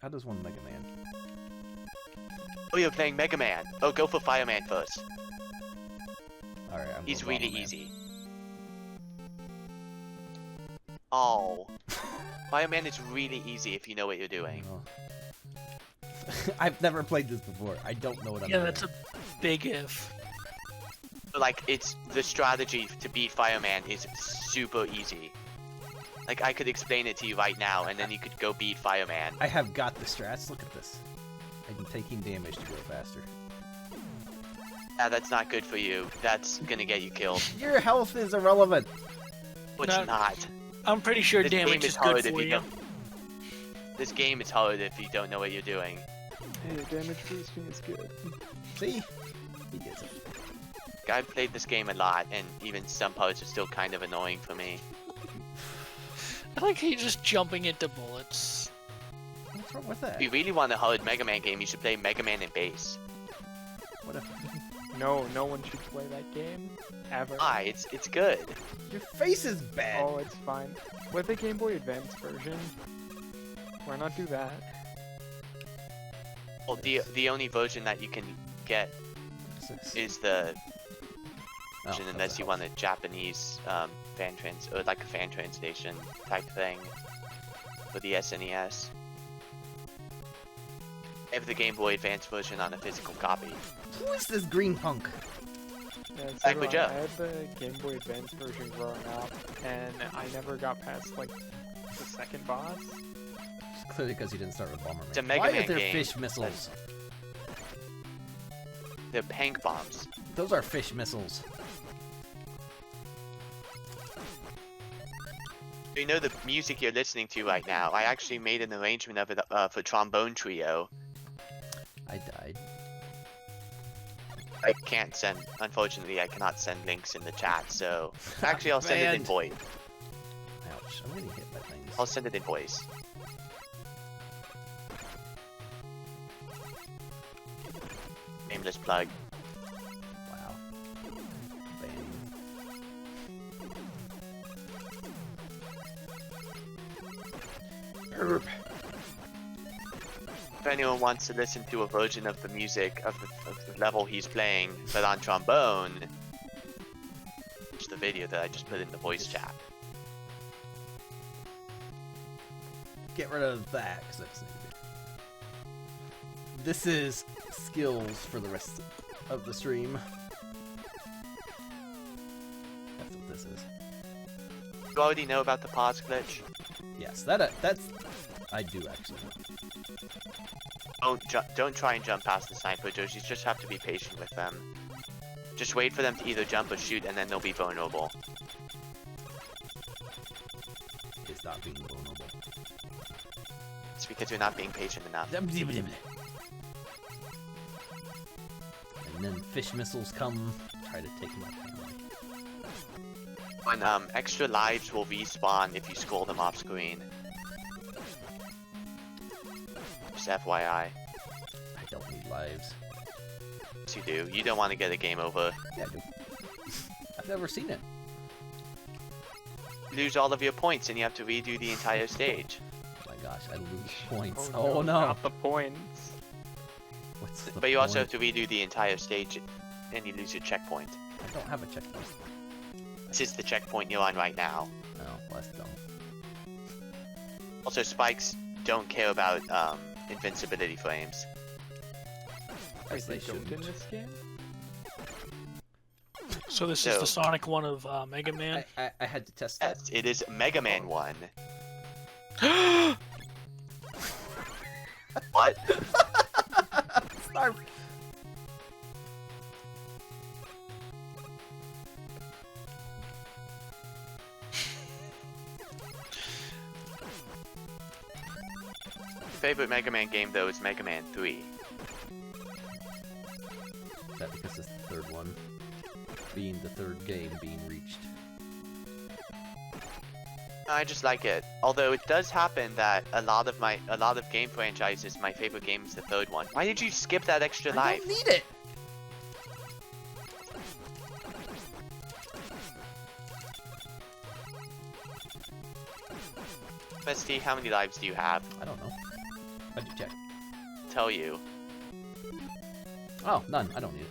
How does one Mega Man? Oh, you're playing Mega Man. Oh, go for Fireman first. Alright, He's really easy. Oh. Fireman is really easy if you know what you're doing. Oh. I've never played this before. I don't know what I'm doing. Yeah, that's a big if. Like, it's the strategy to beat Fireman is super easy. Like, I could explain it to you right now, and then you could go beat Fireman. I have got the strats. Look at this. I'm taking damage to go faster. Yeah, that's not good for you. That's gonna get you killed. Your health is irrelevant. But it's not. I'm pretty sure This damage game is hard good if for you. This game is hard if you don't know what you're doing. Hey, damage boosting is good. See? He gets it. I've played this game a lot, and even some parts are still kind of annoying for me. I like how you're just jumping into bullets. What's wrong with that? If you really want a hard Mega Man game, you should play Mega Man in base. What if... No one should play that game. Ever. Why? It's good. Your face is bad. Oh, it's fine. With the Game Boy Advance version, why not do that? Well, the only version that you can get is the version unless you want a Japanese fan or like a fan translation type thing for the SNES. I have the Game Boy Advance version on a physical copy. Who is this green punk? Yeah, so Back with I Joe. had the Game Boy Advance version growing up, and I never got past like the second boss. It's clearly because you didn't start with Bomberman. It's a Mega Why Man are there game. fish missiles? They're Pank bombs. Those are fish missiles. You know the music you're listening to right now? I actually made an arrangement of it for Trombone Trio. I died. I can't send, unfortunately, I cannot send links in the chat, so... Actually, I'll send it in Man. voice. Ouch, I'm getting hit by things. I'll send it in voice. Nameless plug. Wow. Bang. Herb. If anyone wants to listen to a version of the music of the level he's playing, but on trombone, watch the video that I just put in the voice chat. Get rid of that, because that's needed. This is skills for the rest of the stream. That's what this is. You already know about the pause glitch? Yes, that's... I do, actually. Don't try and jump past the sniper Joshies, just have to be patient with them. Just wait for them to either jump or shoot, and then they'll be vulnerable. It's not being vulnerable. It's because you're not being patient enough. And then fish missiles come, try to take my family. When extra lives will respawn if you scroll them off screen. Just FYI. I don't need lives. Yes, you do. You don't want to get a game over. Yeah, I do. I've never seen it. Lose all of your points and you have to redo the entire stage. Oh my gosh, I lose points. Oh Oh no! Not the points. What's the But you also have point? to redo the entire stage and you lose your checkpoint. I don't have a checkpoint. This is the checkpoint you're on right now. No, that's dumb. Also, spikes don't care about invincibility frames. As they Wait, they don't in shouldn't. this game? So this is So- the Sonic one of Mega Man. I had to test that. Yes, it is Mega Man 1. What? Snarf. Favorite Mega Man game though is Mega Man 3. Is that because it's the third one? Being the third game being reached. I just like it. Although it does happen that a lot of game franchises, my favorite game is the third one. Why did you skip that extra I life? don't need it. Bestie, how many lives do you have? I don't know. How'd you check? Tell you. Oh, none. I don't need it.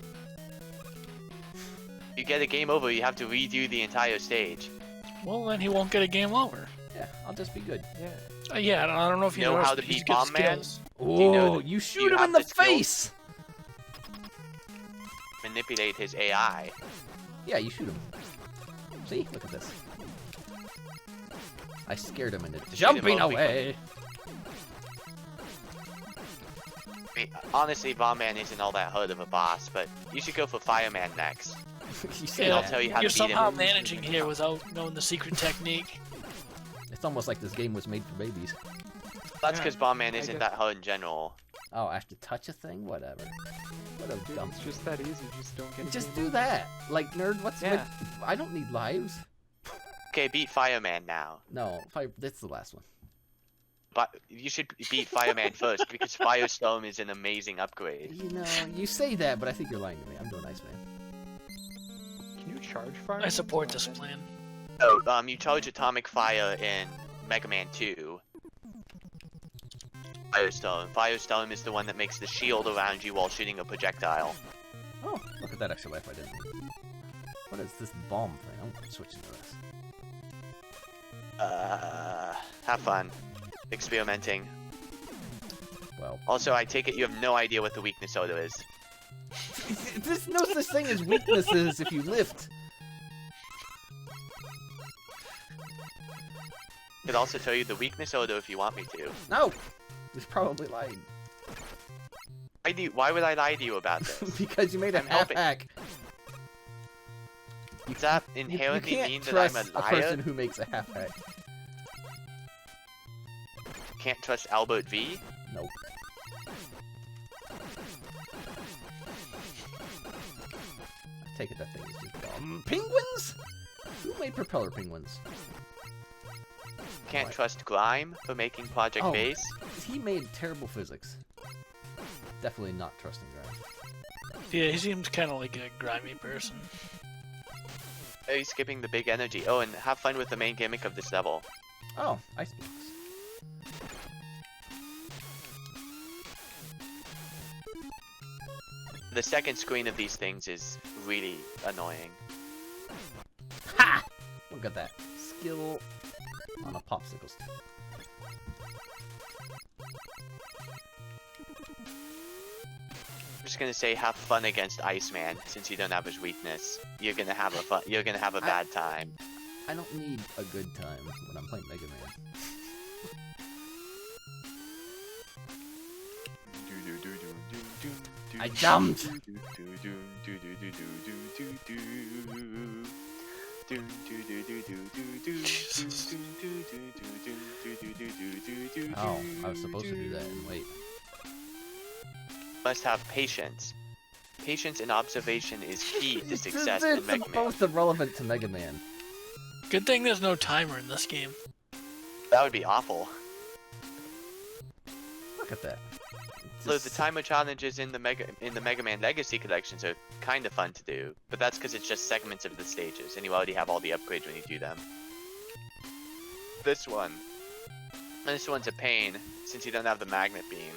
You get a game over, you have to redo the entire stage. Well, then he won't get a game over. Yeah, I'll just be good. Yeah. Yeah, I don't know if you Know noticed, how to but he's beat good Bomb Man? skills. Oh, you know you you shoot him have in the the skills? face! Manipulate his AI. Yeah, you shoot him. See? Look at this. I scared him into jumping away. I mean, honestly, Bomb Man isn't all that hard of a boss, but you should go for Fireman next. You say Yeah, I'll that. tell you how you're to beat somehow him. managing here without knowing the secret technique. It's almost like this game was made for babies. That's Yeah, because Bomb Man I isn't guess- that hard in general. Oh, I have to touch a thing? Whatever. What a Dude, dumb. it's just that easy. Just don't get a Just game do that. Like, nerd, what's Yeah. I don't need lives. Okay, beat Fireman now. No, that's the last one. But you should beat Fireman first, because Firestorm is an amazing upgrade. You know, you say that, but I think you're lying to me. I'm doing Iceman. Can you charge fire? I support this plan. Oh, you charge Atomic Fire in Mega Man 2. Firestorm. Firestorm is the one that makes the shield around you while shooting a projectile. Oh, look at that extra life I didn't need. What is this bomb thing? I'm switching to this. Have fun. Experimenting. Well, Also, I take it you have no idea what the weakness order is. there's no such thing as weaknesses if you lift. Could also tell you the weakness order if you want me to. No! He's probably lying. Why would I lie to you about this? Because you made a I'm half helping. hack. Does that You inherently can't mean that trust I'm a a liar? person who makes a half hack. Can't trust Albert V? Nope. I take it that thing is just dumb. Penguins? Who made propeller penguins? Can't What? trust Grime for making Project Oh. Base? He made terrible physics. Definitely not trusting Grimes. Yeah, he seems kind of like a grimy person. Oh, he's skipping the big energy. Oh, and have fun with the main gimmick of this level. Oh, ice blocks. The second screen of these things is really annoying. Ha! Look at that. Skill on a popsicle stick. I'm just gonna say have fun against Iceman, since you don't have his weakness. You're gonna have a bad time. I don't need a good time when I'm playing Mega Man. I jumped! Oh, I was supposed to do that and wait. Must have patience. Patience and observation is key to success It's in Mega Man. both irrelevant to Mega Man. Good thing there's no timer in this game. That would be awful. Look at that. So the Just- timer challenges in the Mega Man Legacy collections are kind of fun to do, but that's because it's just segments of the stages, and you already have all the upgrades when you do them. This one's a pain since you don't have the magnet beam.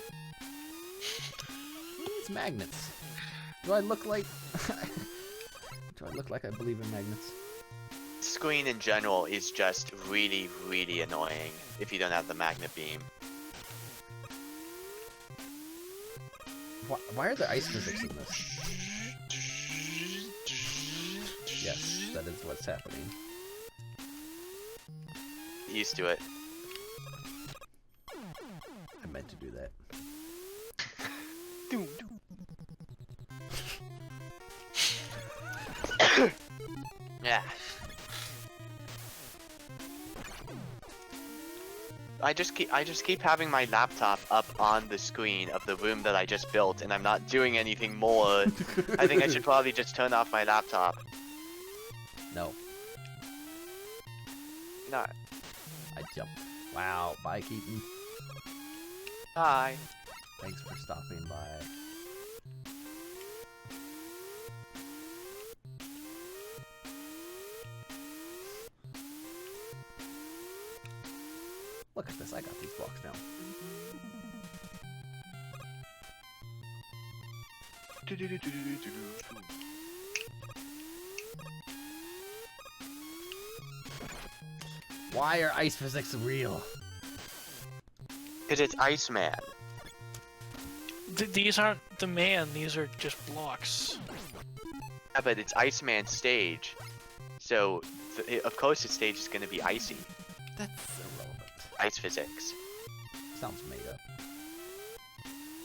Who needs magnets? Do I look like... Do I look like I believe in magnets? Screen in general is just really, really annoying if you don't have the magnet beam. Why are there ice physics in this? Yes, that is what's happening. Get used to it. I meant to do that. Yeah. I just keep having my laptop up on the screen of the room that I just built, and I'm not doing anything more. I think I should probably just turn off my laptop. No. Not. jump. Wow, bye, Keaton. Bye. Thanks for stopping by. Look at this, I got these blocks now. Why are ice physics real? Because it's Iceman. These aren't the man, these are just blocks. Yeah, but it's Iceman stage. So, of course the stage is going to be icy. That's irrelevant. Ice physics. Sounds made up.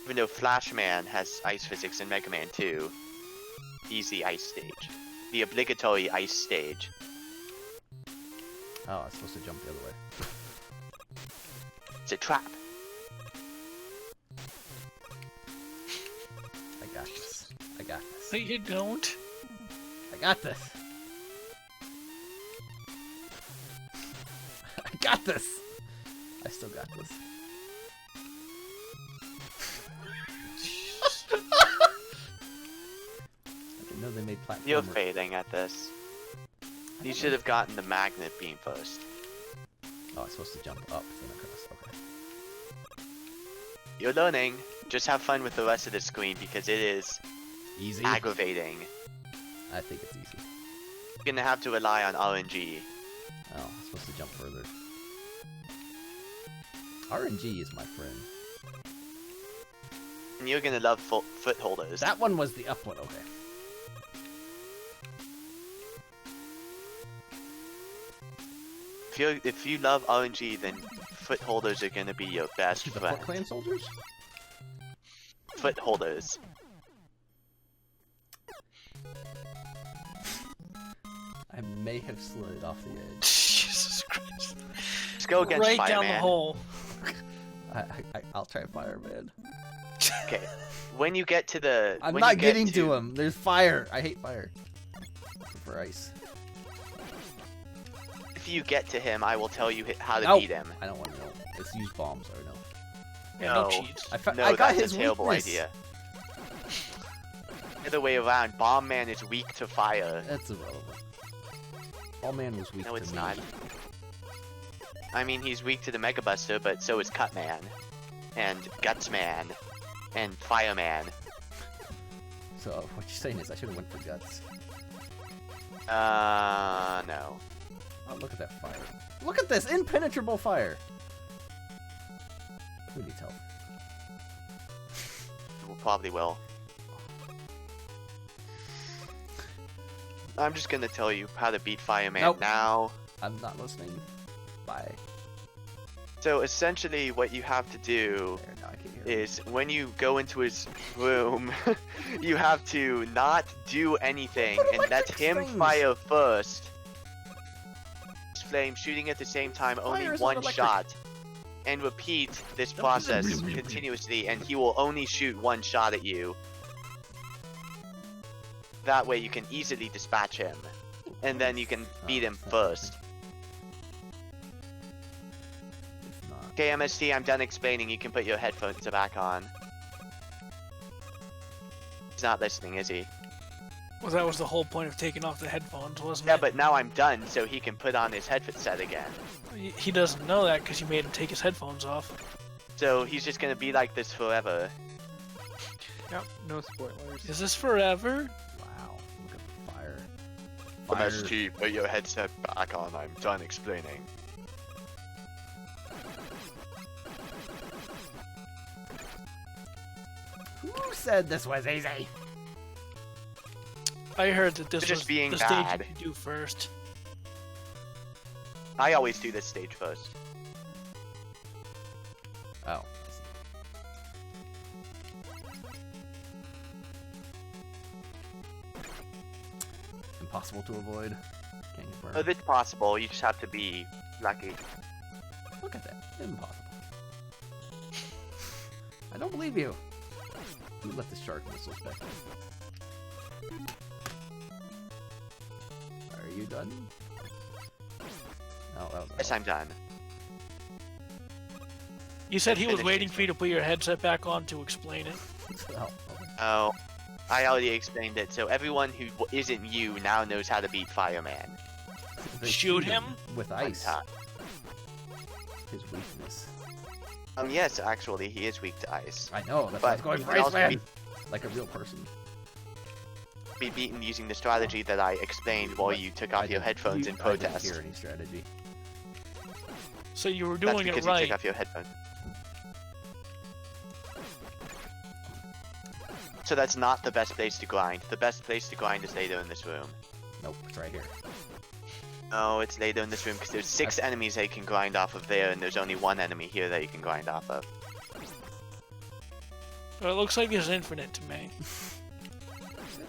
Even though Flashman has ice physics in Mega Man 2, he's the ice stage. The obligatory ice stage. Oh, I was supposed to jump the other way. It's a trap. I got this. I got this. But you don't. I got this. I got this. I still got this. I didn't know they made platformers. You're fading at this. You should have gotten the magnet beam first. Oh, I was supposed to jump up then across. Okay. You're learning. Just have fun with the rest of the screen because it is Easy. aggravating. I think it's easy. You're gonna have to rely on RNG. Oh, I'm supposed to jump further. RNG is my friend. And you're gonna love footholders. That one was the up one. Okay. If you love RNG, then footholders are gonna be your best The friend. Foot Clan soldiers? Footholders. I may have slid off the edge. Jesus Christ. Just go against right down the Fireman. hole. I'll try fireman. Okay. When you get to the, I'm when not you get getting to him. There's fire. I hate fire. I prefer ice. If you get to him, I will tell you how to Nope. beat him. I don't want to know. Let's use bombs or no. Yeah, no No. cheats. I No, I got that's his a terrible weakness. idea. The other way around, Bomb Man is weak to fire. That's irrelevant. All man was weak No, to it's me. not. I mean, he's weak to the Mega Buster, but so is Cutman, and Gutsman, and Fireman. So what you're saying is I should have went for guts. No. Oh, look at that fire. Look at this impenetrable fire. Who needs help? We probably will. I'm just gonna tell you how to beat Fireman Nope. now. I'm not listening. Bye. So essentially what you have to do There, now I can hear him. is when you go into his room, you have to not do anything and let electric him things. fire first. Flame shooting at the same time, only Fire is one not electric. shot. And repeat this process continuously and he will only shoot one shot at you. That way you can easily dispatch him. And then you can beat him first. It's not. Okay, MST, I'm done explaining. You can put your headphones back on. He's not listening, is he? Well, that was the whole point of taking off the headphones, wasn't Yeah, it? but now I'm done, so he can put on his headset again. He doesn't know that because you made him take his headphones off. So he's just gonna be like this forever. Yep, no spoilers. Is this forever? Wow. Look at the fire. Fire. MST, put your headset back on. I'm done explaining. Who said this was easy? I heard that this You're just was being the bad. stage you could do first. I always do this stage first. Oh. Impossible to avoid. Can't get burned. If it's possible, you just have to be lucky. Look at that. Impossible. I don't believe you. Who left the shark missiles back there? Are you done? Oh, that was Yes, I'm done. You said he was Finish waiting it. for you to put your headset back on to explain it. Oh, okay. Oh, I already explained it. So everyone who isn't you now knows how to beat Fireman. They Shoot him? with ice. Untoward. His weakness. Yes, actually, he is weak to ice. I know. That's But why I was going he for can also Iceman. Like a real person. Be beaten using the strategy that I explained while you took off your headphones in I protest. didn't hear any strategy. So you were That's doing because it right. you took off your headphones. So that's not the best place to grind. The best place to grind is later in this room. Nope, it's right here. No, it's later in this room because there's 6 enemies that you can grind off of there, and there's only 1 enemy here that you can grind off of. Well, it looks like it's infinite to me.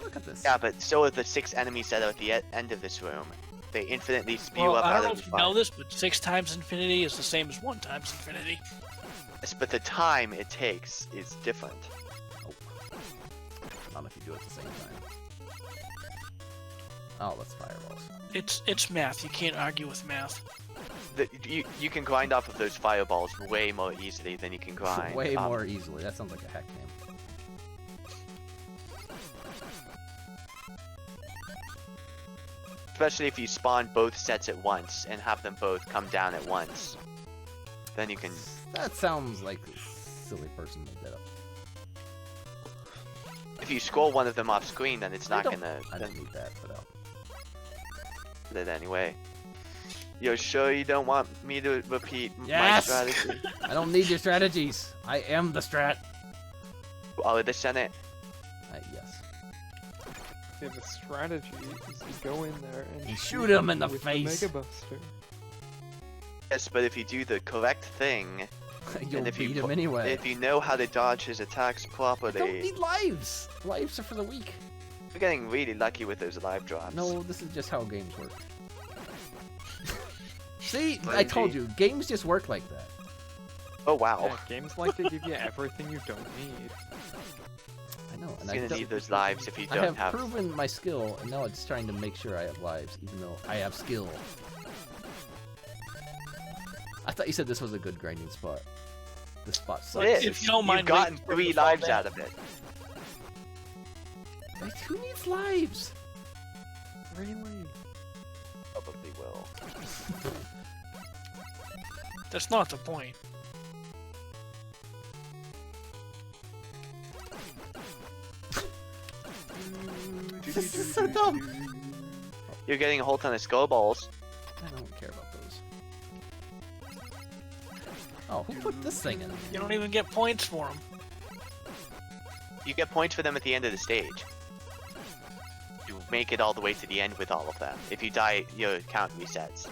Look at this. Yeah, but so are the 6 enemies that are at the end of this room. They infinitely spew Well, up I out don't know of if the you know fire. this, but 6 times infinity is the same as 1 times infinity. Yes, but the time it takes is different. Nope. Not if you do it at the same time. Oh, that's fireballs. It's math. You can't argue with math. You can grind off of those fireballs way more easily than you can grind. Way more easily. That sounds like a hack game. Especially if you spawn both sets at once and have them both come down at once. Then you can... That sounds like a silly person made that up. If you scroll one of them off screen, then it's not gonna... I don't need that, but But anyway. You're sure you don't want me to repeat my Yes! strategy? I don't need your strategies. I am the strat. Oh, the Senate? Yes. Yeah, the strategy is to go in there and You shoot him in the with face. Mega Buster. Yes, but if you do the correct thing, You'll and if you beat him anyway. if you know how to dodge his attacks I don't properly, need lives. Lives are for the weak. you're getting really lucky with those live drops. No, this is just how games work. See, But I told indeed. you, games just work like that. Oh wow. Yeah, games like to give you everything you don't need. I know, and You're I gonna don't- need those lives if you I don't have proven my skill, and now it's trying to make sure I have lives, even though I have skill. I thought you said this was a good grinding spot. This spot sucks. It is. If you don't mind You've gotten waiting for it 3 to fall lives down. out of it. Like, who needs lives? Really? Probably will. That's not the point. This is so dumb. You're getting a whole ton of skull balls. I don't care about those. Oh, who put this thing in? You don't even get points for them. You get points for them at the end of the stage. You make it all the way to the end with all of them. If you die, your account resets.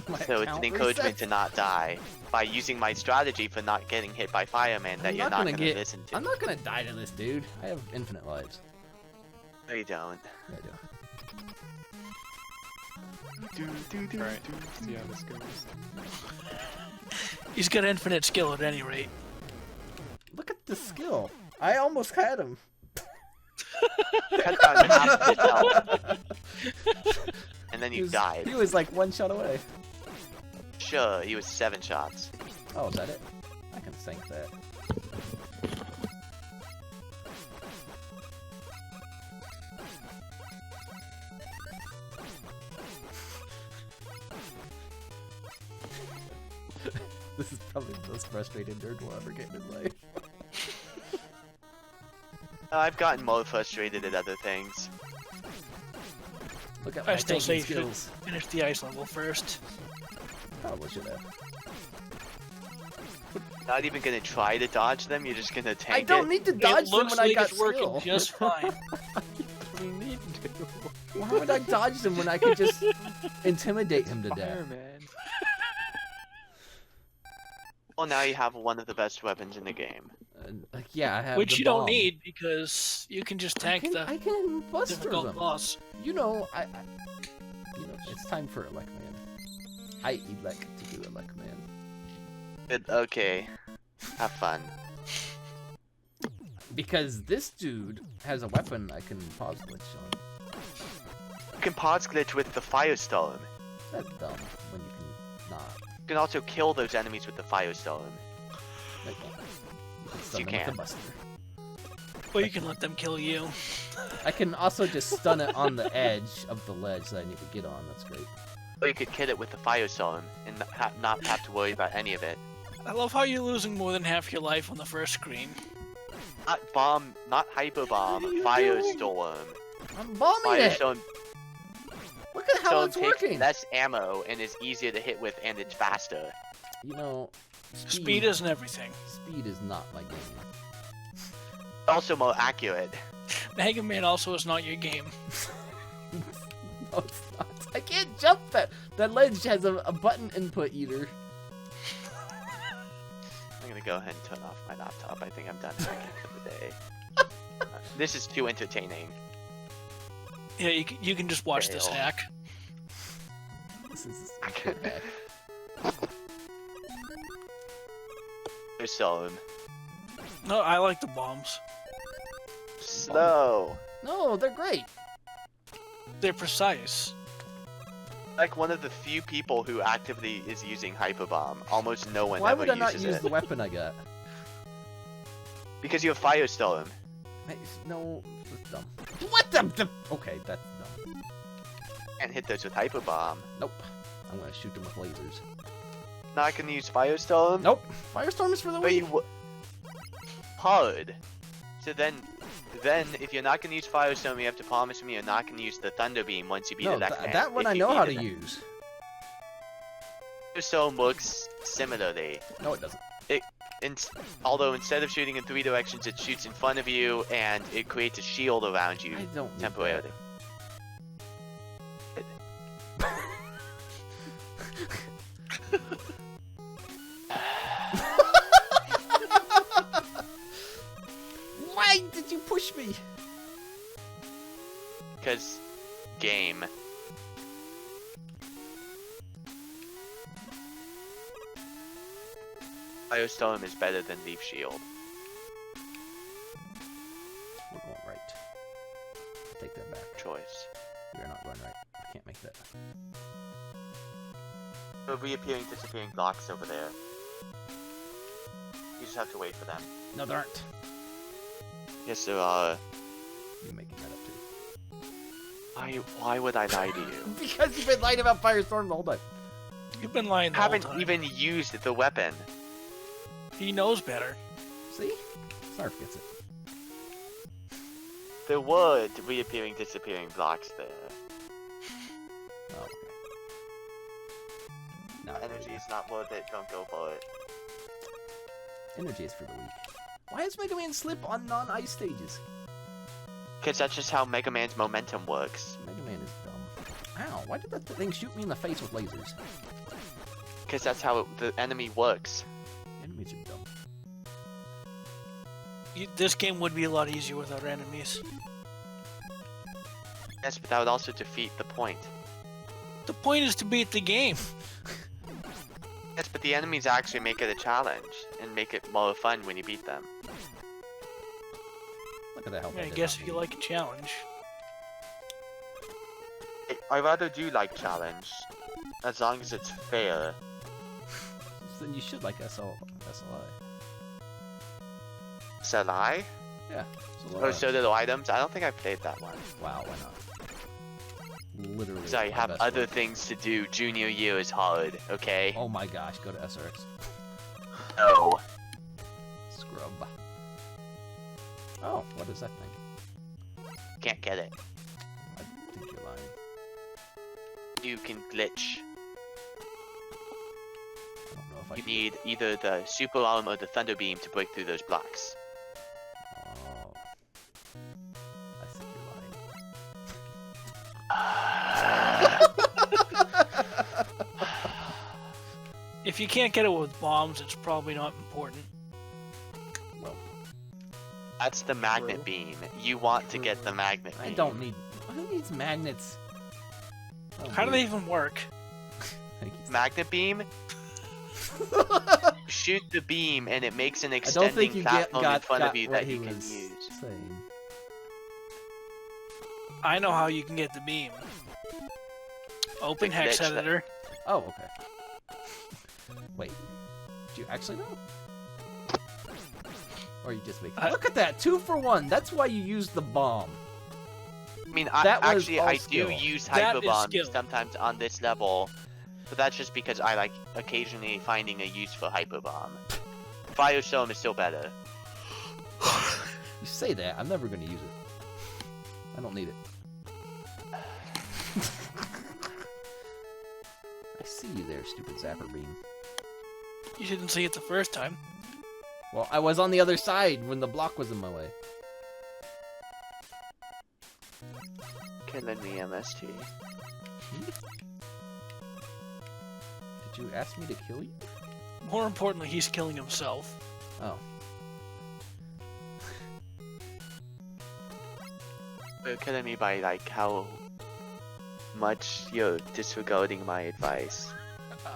My So it's an account encouragement resets? to not die by using my strategy for not getting hit by fireman that I'm you're not not gonna gonna get- listen to. I'm not gonna die to this dude. I have infinite lives. No, you don't. Yeah, I do. Alright, see how this goes. He's got infinite skill at any rate. Look at the skill. I almost had him. Cut down half of his health. And then He you was, died. he was like 1 shot away. Sure, he was 7 shots. Oh, is that it? I can sink that. This is probably the most frustrated nerd will ever get in his life. I've gotten more frustrated at other things. Look at I my still say tanking you should skills. finish the ice level first. Probably should have. Not even gonna try to dodge them, you're just gonna tank I don't it. need to It dodge them looks when I like got it's working skill. just fine. We need to. Why would I dodge them when I could just intimidate him to death? Fireman. Well, now you have one of the best weapons in the game. Yeah, I have Which the you don't bomb. need because you can just tank I can buster difficult them. boss. You know, it's time for Elect Man. I elect to do Elect Man. Okay. Have fun. Because this dude has a weapon I can pause glitch on. You can pause glitch with the Firestorm. That's dumb when you can not. You can also kill those enemies with the Firestorm. They can't. You can stun You them with can. the buster. Or you can let them kill you. I can also just stun it on the edge of the ledge that I need to get on. That's great. Or you could kill it with the Firestorm and not have to worry about any of it. I love how you're losing more than half your life on the first screen. Not bomb, not hyper bomb, Firestorm. I'm bombing it! Firestorm Look at how it's takes working! less ammo and is easier to hit with, and it's faster. You know, Speed isn't everything. Speed is not my game. Also more accurate. Mega Man also is not your game. No, it's not. I can't jump that. That ledge has a button input eater. I'm gonna go ahead and turn off my laptop. I think I'm done hacking for the day. This is too entertaining. Yeah, you can just watch this Fail. hack. This is a good hack. So No, I like the bombs. slow. No, they're great. They're precise. Like one of the few people who actively is using hyper bomb. Almost no one Why ever would I not uses use it. the weapon I got? Because you have Firestorm. No, that's dumb. What the? Okay, that's dumb. Can't hit those with hyper bomb. Nope. I'm gonna shoot them with lasers. Not gonna use Firestorm. Nope. Firestorm is for the But weak. you hard. So then if you're not gonna use Firestorm, you have to promise me you're not gonna use the Thunder Beam once you beat No, the next man. that one If I you know how to beat it. use. Firestorm works similarly. No, it doesn't. Although instead of shooting in 3 directions, it shoots in front of you and it creates a shield around you I don't need temporarily. Why did you push me? Because game. Firestorm is better than Leaf Shield. We're going right. Take that back. Choice. We are not going right. I can't make that. There are reappearing, disappearing blocks over there. You just have to wait for them. No, there aren't. Yes, there are. You're making that up too. Why would I lie to you? Because you've been lying about Firestorm the whole time. You've been lying the Haven't whole time. even used the weapon. He knows better. See? Snarf gets it. There were reappearing, disappearing blocks there. Oh, okay. No, Energy is not worth it, don't go for it. Energy is for the weak. Why does Mega Man slip on non-ice stages? Because that's just how Mega Man's momentum works. Mega Man is dumb. Ow, why did that thing shoot me in the face with lasers? Because that's how the enemy works. Enemies are dumb. This game would be a lot easier without enemies. Yes, but that would also defeat the point. The point is to beat the game. Yes, but the enemies actually make it a challenge and make it more fun when you beat them. Look at that help. Yeah, I guess if you like a challenge. I rather do like challenge, as long as it's fair. Then you should like SLI. Salai? Yeah. Oh, so little items? I don't think I played that one. Wow, why not? Literally. Because I my have best other work. things to do. Junior year is hard, okay? Oh my gosh, go to SRX. No. Scrub. Oh, what is that thing? Can't get it. I think you're lying. You can glitch. I don't know if I You can- need either the super arm or the thunder beam to break through those blocks. Oh. I think you're lying. If you can't get it with bombs, it's probably not important. Well, That's the magnet True. beam. You want to get the magnet beam. I don't need. Who needs magnets? Oh, How do they weird. even work? Thank you. Magnet beam? Shoot the beam and it makes an I don't extending think you platform in front got of you what that he you can was use. saying. I know how you can get the beam. Open The hex glitch that- editor. Oh, okay. Wait. Do you actually know? Or you just make. Look at that, 2 for 1. That's why you use the bomb. I mean, That was actually, all I skill. do use That Hyper is Bomb skill. sometimes on this level, but that's just because I like occasionally finding a use for Hyper Bomb. Firestorm is still better. You say that, I'm never gonna use it. I don't need it. I see you there, stupid Zapper Beam. You didn't see it the first time. Well, I was on the other side when the block was in my way. Killing me, MST. Did you ask me to kill you? More importantly, he's killing himself. Oh. You're killing me by like how much you're disregarding my advice.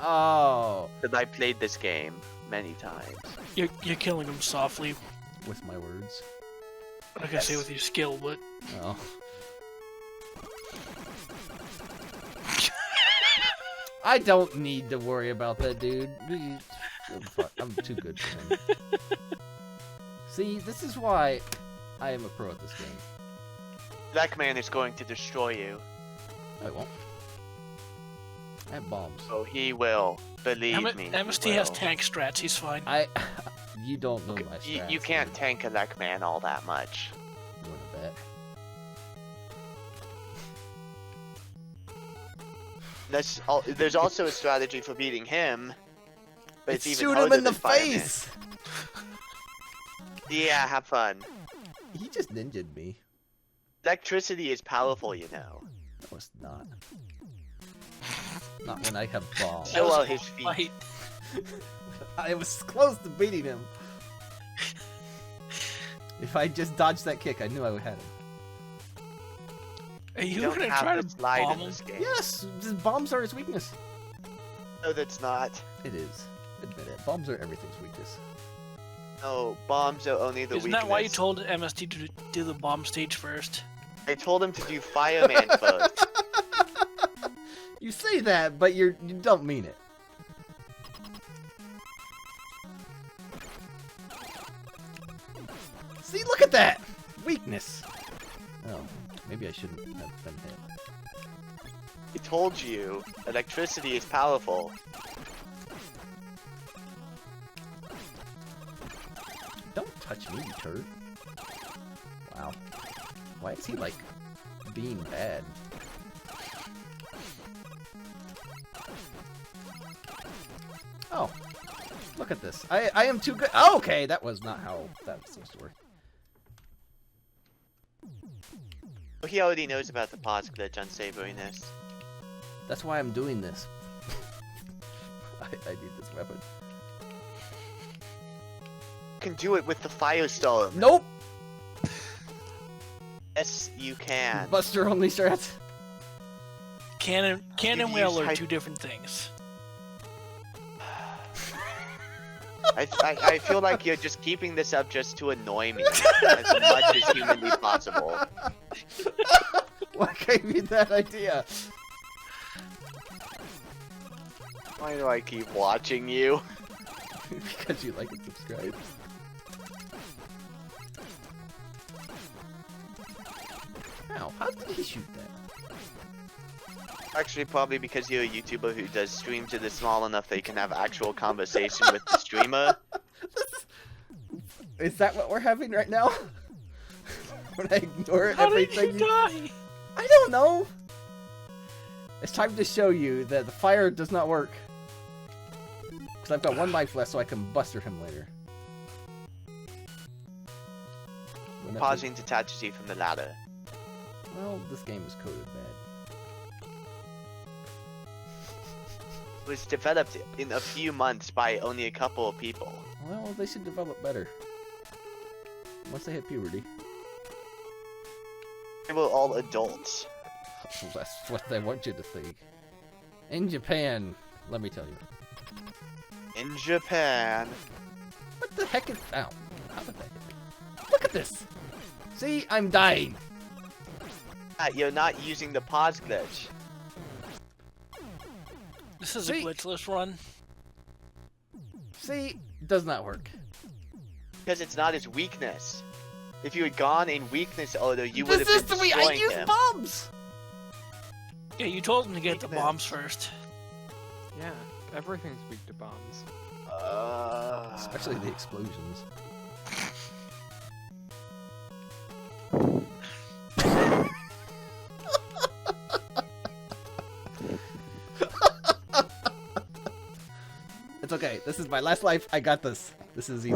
Oh. But I played this game many times. You're killing him softly. With my words. Like I say, with your skill, but Oh. I don't need to worry about that, dude. I'm too good for him. See, this is why I am a pro at this game. Black Man is going to destroy you. I won't. I have bombs. Oh, he will. Believe me. he MST has will. tank strats, he's fine. You don't know Okay, my strats. you can't dude. tank a Black Man all that much. You wanna bet? There's also a strategy for beating him, but it's even shoot harder him in the than Fireman. face! Yeah, have fun. He just ninja'd me. Electricity is powerful, you know. No, it's not. Not when I have bombs. Show was all a his close feet. fight. I was close to beating him. If I just dodged that kick, I knew I would have him. Are you don't gonna have try to to slide bomb in him? this game. Yes! Bombs are his weakness. No, that's not. It is. Admit it. Bombs are everything's weakness. No, bombs are only the Isn't weakness. that why you told MST to do the bomb stage first? I told him to do Fireman first. You say that, but you don't mean it. See, look at that! Weakness. Oh, maybe I shouldn't have been hit. I told you, electricity is powerful. Don't touch me, you turd. Wow. Why is he, like, being bad? Oh. Look at this. I am too good. Oh, okay, that was not how that was supposed to work. He already knows about the pause glitch unsavoriness. That's why I'm doing this. I need this weapon. You can do it with the Firestorm. Nope! Yes, you can. Buster only strats. Cannon You've whale used are hy- 2 different things. I feel like you're just keeping this up just to annoy me as much as humanly possible. What gave you that idea? Why do I keep watching you? Because you like and subscribe. Ow, how did he shoot that? Actually, probably because you're a YouTuber who does streams that are small enough they can have actual conversation with the streamer. Is that what we're having right now? When I ignore How did everything you die? I don't know! It's time to show you that the fire does not work. Because I've got 1 life left so I can buster him later. When that Pausing detaches you from the ladder. thing- Well, this game is coded bad. It was developed in a few months by only a couple of people. Well, they should develop better. Once they hit puberty. They were all adults. That's what they want you to think. In Japan, let me tell you. In Japan. What the heck is... Ow. How did that hit me? Look at this! See? I'm dying. You're not using the pause glitch. This is See? a glitchless run. See? Does not work. Because it's not his weakness. If you had gone in weakness order, you would have This been is the way I destroying use him. bombs! Yeah, you told him to get the Weakness. bombs first. Yeah, everything's weak to bombs. Especially the explosions. It's okay. This is my last life. I got this. This is easy.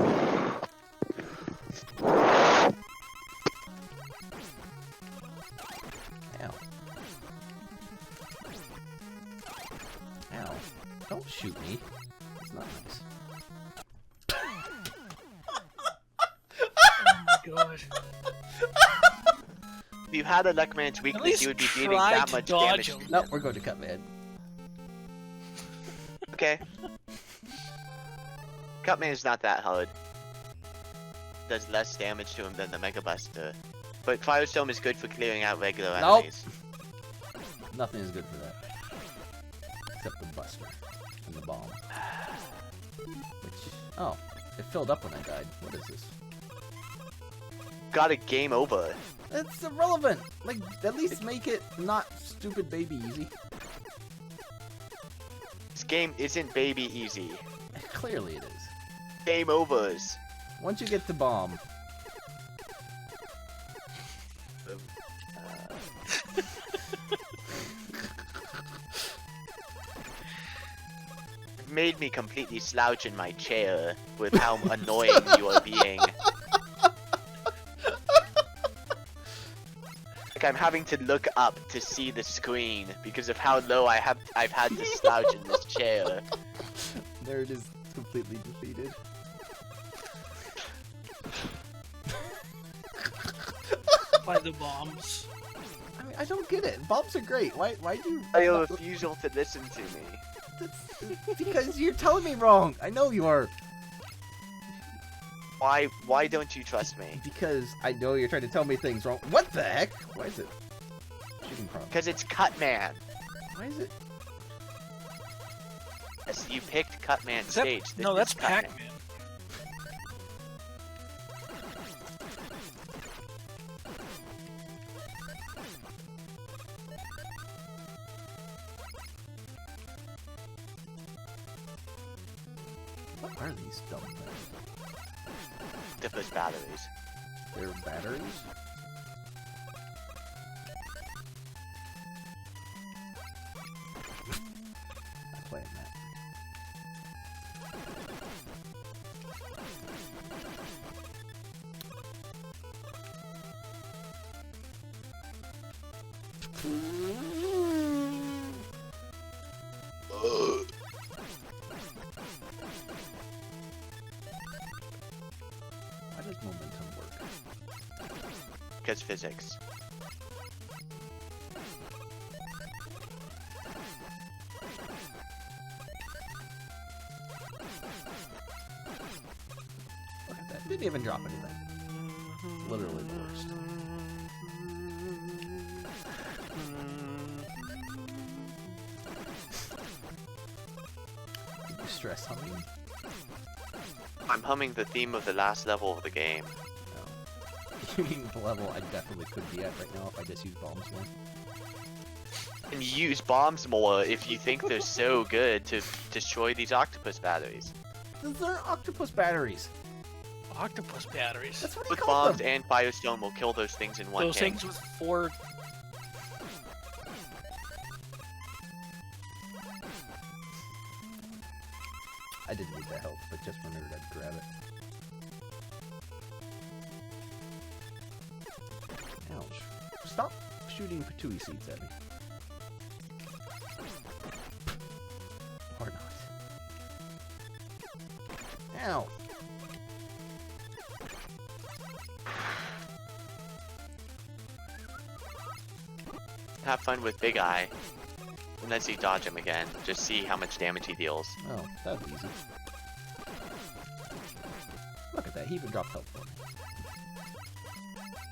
Ow. Ow. Don't shoot me. It's not nice. Oh my god. If you had a Luckman's At weakness, least you would be dealing try that to much dodge damage. him. No, we're going to cut man. Okay. Cutman is not that hard. Does less damage to him than the Mega Buster. But Firestorm is good for clearing out regular Nope. enemies. Nothing is good for that. Except the buster and the bomb. Which, oh, it filled up when I died. What is this? Got a game over. It's irrelevant. Like, at least make it not stupid baby easy. This game isn't baby easy. Clearly it is. Game overs. Once you get the bomb, Made me completely slouch in my chair with how annoying you are being. Like I'm having to look up to see the screen because of how low I've had to slouch in this chair. Nerd is completely defeated. By the bombs. I mean, I don't get it. Bombs are great. Why do you... By your refusal to listen to me. That's because you're telling me wrong. I know you are. Why don't you trust me? Because I know you're trying to tell me things wrong. What the heck? Why is it shooting from? Because it's Cutman. Why is it? Yes, you picked Cutman Is that- stage. This no, is that's Cutman. Pac-Man. What are these dumb things? Octopus batteries. They're batteries? I'm playing that. Why does momentum work? Because physics. Look at that. Didn't even drop anything. Literally the worst. Did you stress humming? I'm humming the theme of the last level of the game. No. You mean the level I definitely could be at right now if I just use bombs more? And you use bombs more if you think they're so good to destroy these octopus batteries. Those aren't octopus batteries. Octopus batteries. That's what I With call bombs them. and Firestone will kill those things in one Those hit. things with 4. I didn't need the help, but just remembered I'd grab it. Ouch. Stop shooting patooey seeds at me. Or not. Ow. Have fun with Big Eye. Unless you dodge him again. Just see how much damage he deals. Oh, that was easy. Look at that, he even dropped health for me.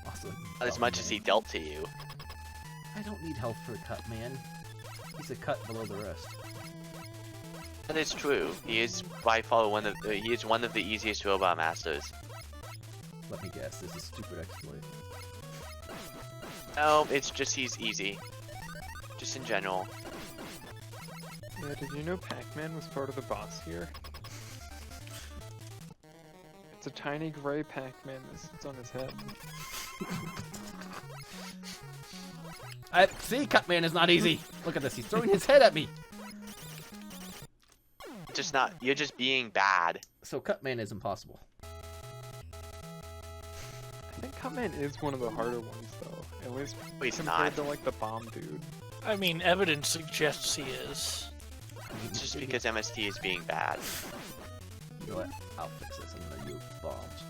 Also, Not as much as he dealt to you. I don't need health for a cut, man. He's a cut below the rest. That is true. He is by far one of the easiest robot masters. Let me guess, this is a stupid exploit. No, it's just he's easy. Just in general. Yeah, did you know Pac-Man was part of the boss here? It's a tiny gray Pac-Man that sits on his head. See, Cutman is not easy. Look at this, he's throwing his head at me. Just not. You're just being bad. So Cutman is impossible. I think Cutman is one of the harder ones, though. At least He's compared not. to like the bomb dude. I mean, evidence suggests he is. It's just because MST is being bad. You know what? I'll fix this. I'm gonna use bombs.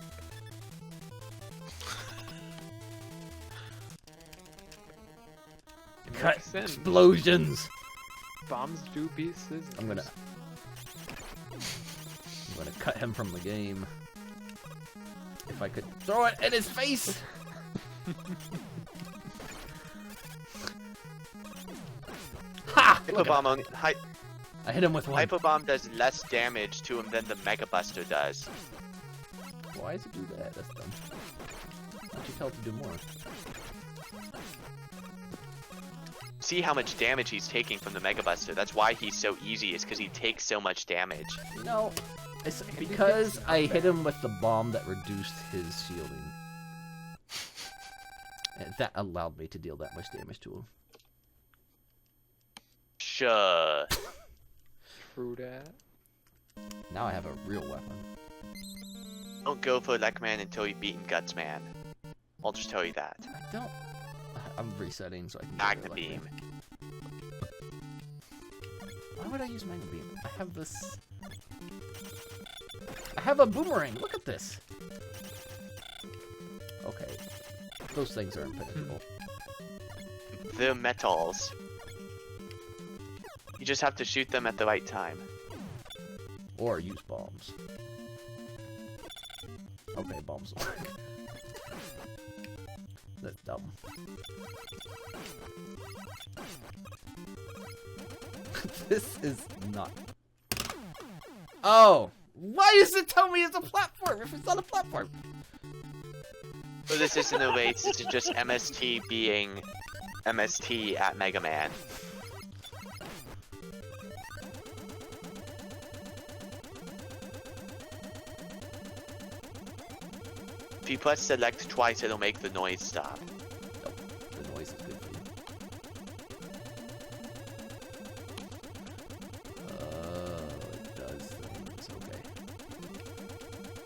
Cut Makes sense. explosions. Bombs do beat scissors. I'm gonna cut him from the game. If I could throw it in his face. Ha! Look at Hypo bomb that. only. I hit him with one. Hypo bomb does less damage to him than the Mega Buster does. Why does it do that? That's dumb. Why don't you tell it to do more? See how much damage he's taking from the Mega Buster. That's why he's so easy, is because he takes so much damage. No, it's because I hit him with the bomb that reduced his shielding. And that allowed me to deal that much damage to him. Sure. True that. Now I have a real weapon. Don't go for Lekman until you've beaten Gutsman. I'll just tell you that. I don't. I'm resetting so I can. Magna Beam. Why would I use Magna Beam? I have this. I have a boomerang. Look at this. Okay, those things are impenetrable. The metals. You just have to shoot them at the right time. Or use bombs. Okay, bombs will work. That's dumb. This is not. Oh! Why does it tell me it's a platform if it's not a platform? So this isn't a race, this is just MST being MST at Mega Man. If you press select twice, it'll make the noise stop. Nope. The noise is good for you. It does things. Okay.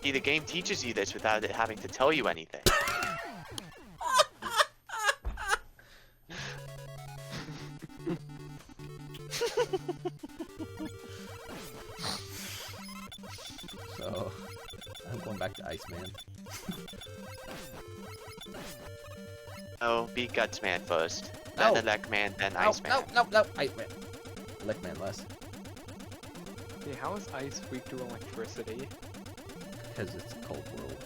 See, the game teaches you this without it having to tell you anything. So, I'm going back to Iceman. Oh, beat Gutsman first, No. then Lekman, then No, Iceman. no, Iceman. Lickman less. Hey, how is ice weak to electricity? Because it's a cold world.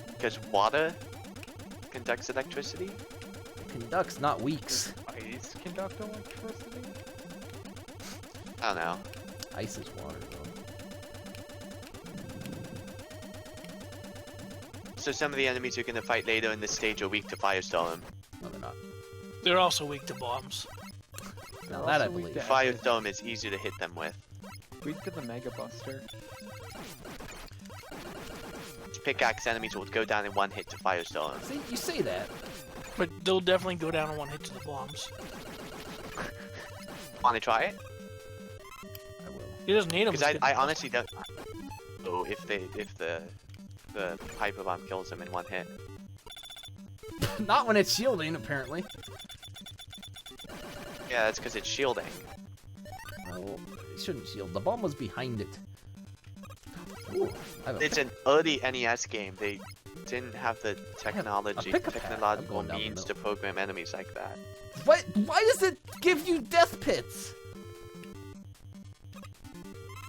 Because water conducts electricity? It conducts, not weaks. Does ice conduct electricity? I don't know. Ice is water, though. So some of the enemies you're gonna fight later in this stage are weak to Firestorm. No, they're not. They're also weak to bombs. Now that I Also weak believe. to Firestorm is easier to hit them with. Weak to the Mega Buster. Pickaxe enemies will go down in one hit to Firestorm. See, you say that. But they'll definitely go down in one hit to the bombs. Wanna try it? I will. He doesn't need them. Because I honestly don't. Oh, if the Hyper Bomb kills him in one hit. Not when it's shielding, apparently. Yeah, that's because it's shielding. Well, it shouldn't shield. The bomb was behind it. Ooh, I have a It's an early NES game. They didn't have the technology, pick-a-pad. I'm technological going down the means to middle. program enemies like that. What? Why does it give you death pits?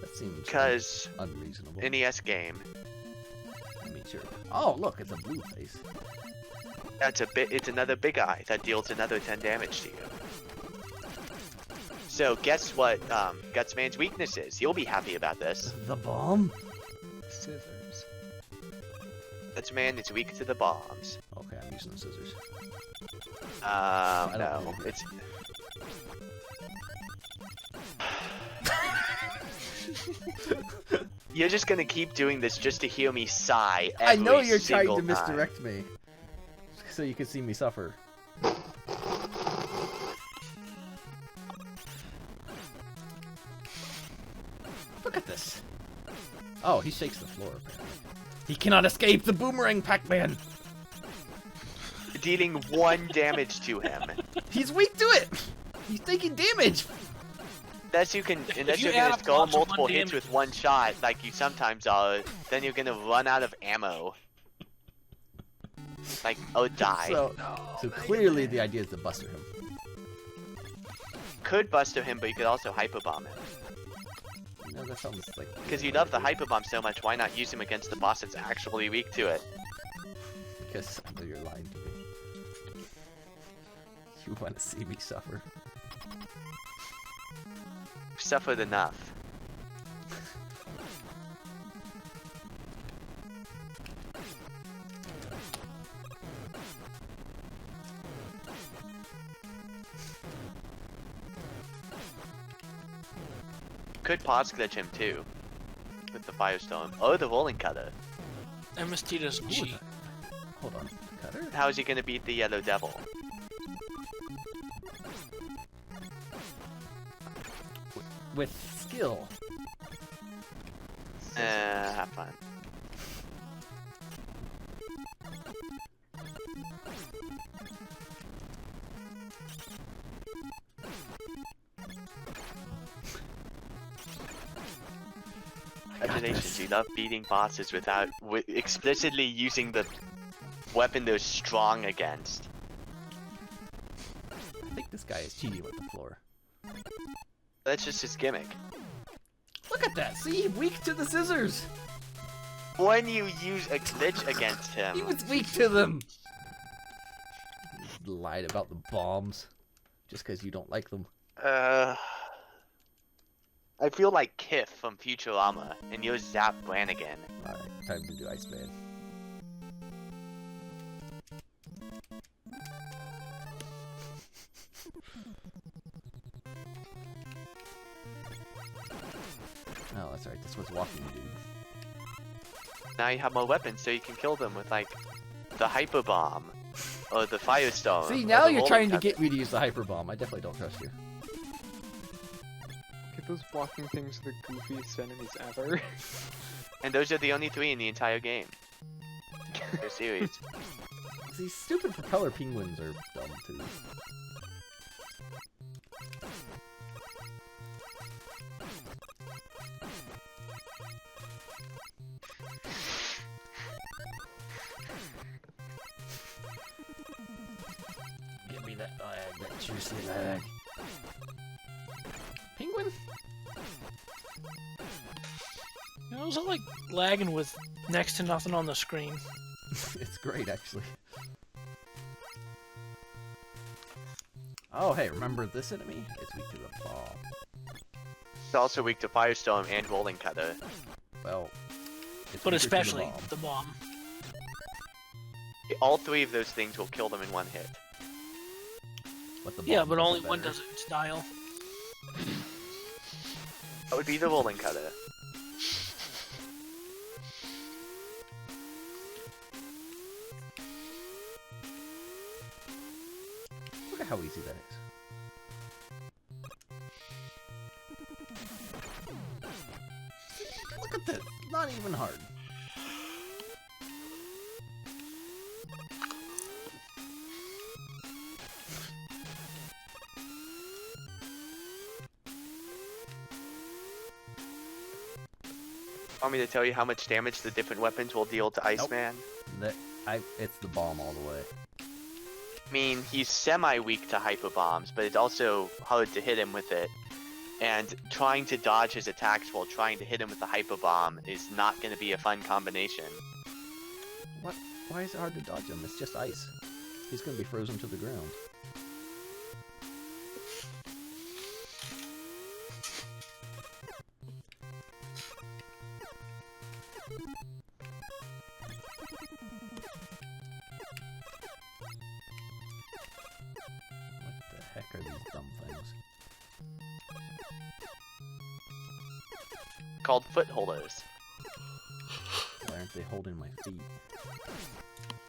That seems Because unreasonable. NES game. I mean, sure. Oh, look, it's a blue face. That's a bit. It's another big eye that deals another 10 damage to you. So guess what? Gutsman's weakness is. You'll be happy about this. The bomb? Scissors. That man is weak to the bombs. Okay, I'm using the scissors. No, know. it's. You're just gonna keep doing this just to hear me sigh I know every you're trying to single time. misdirect me. So you can see me suffer. Look at this. Oh, he shakes the floor, apparently. He cannot escape the boomerang, Pac-Man! Dealing 1 damage to him. He's weak to it! He's taking damage! Unless you're you gonna add up score lots of multiple one hits damage. with 1 shot, like you sometimes are, then you're gonna run out of ammo. Like, oh, die. So clearly the idea is to buster him. Could buster him, but you could also hyperbomb him. No, that sounds like... Because you love the hyperbomb so much, why not use him against the boss that's actually weak to it? Because I know you're lying to me. You want to see me suffer. Suffered enough. Could pause glitch him too. With the firestorm. Oh, the rolling cutter. MST doesn't Ooh, cheat. Hold on. Cutter? How is he gonna beat the yellow devil? With skill. Have fun. Congratulations, you love beating bosses without explicitly using the weapon they're strong against. I think this guy is cheating with the floor. That's just his gimmick. Look at that! See? Weak to the scissors! When you use a glitch against He him, was weak to them! You lied about the bombs. Just because you don't like them. I feel like Kif from Futurama, and you're Zap Brannigan. Alright, time to do Iceman. Oh, that's right, this was walking dude. Now you have more weapons, so you can kill them with like the hyper bomb or the firestorm. See, or now the you're rolling trying to cutter. get me to use the hyper bomb. I definitely don't trust you. Okay, those blocking things are the goofiest enemies ever. And those are the only 3 in the entire game. They're series. These stupid propeller penguins are dumb too. Give me that lag, that juicy lag. Penguin? You know, it was all like lagging with next to nothing on the screen. It's great, actually. Oh, hey, remember this enemy? It's weak to the bomb. It's also weak to firestorm and rolling cutter. Well, it's But weaker to the especially bomb. the bomb. All 3 of those things will kill them in 1 hit. But the Yeah, bomb but does only it one better. does it in style. That would be the rolling cutter. Look at how easy that is. Look at this. Not even hard. Want me to tell you how much damage the different weapons will deal to Iceman? It's the bomb all the way. I mean, he's semi-weak to hyper bombs, but it's also hard to hit him with it. And trying to dodge his attacks while trying to hit him with the hyper bomb is not going to be a fun combination. What? Why is it hard to dodge him? It's just ice. He's gonna be frozen to the ground. called foot holders. Why aren't they holding my feet?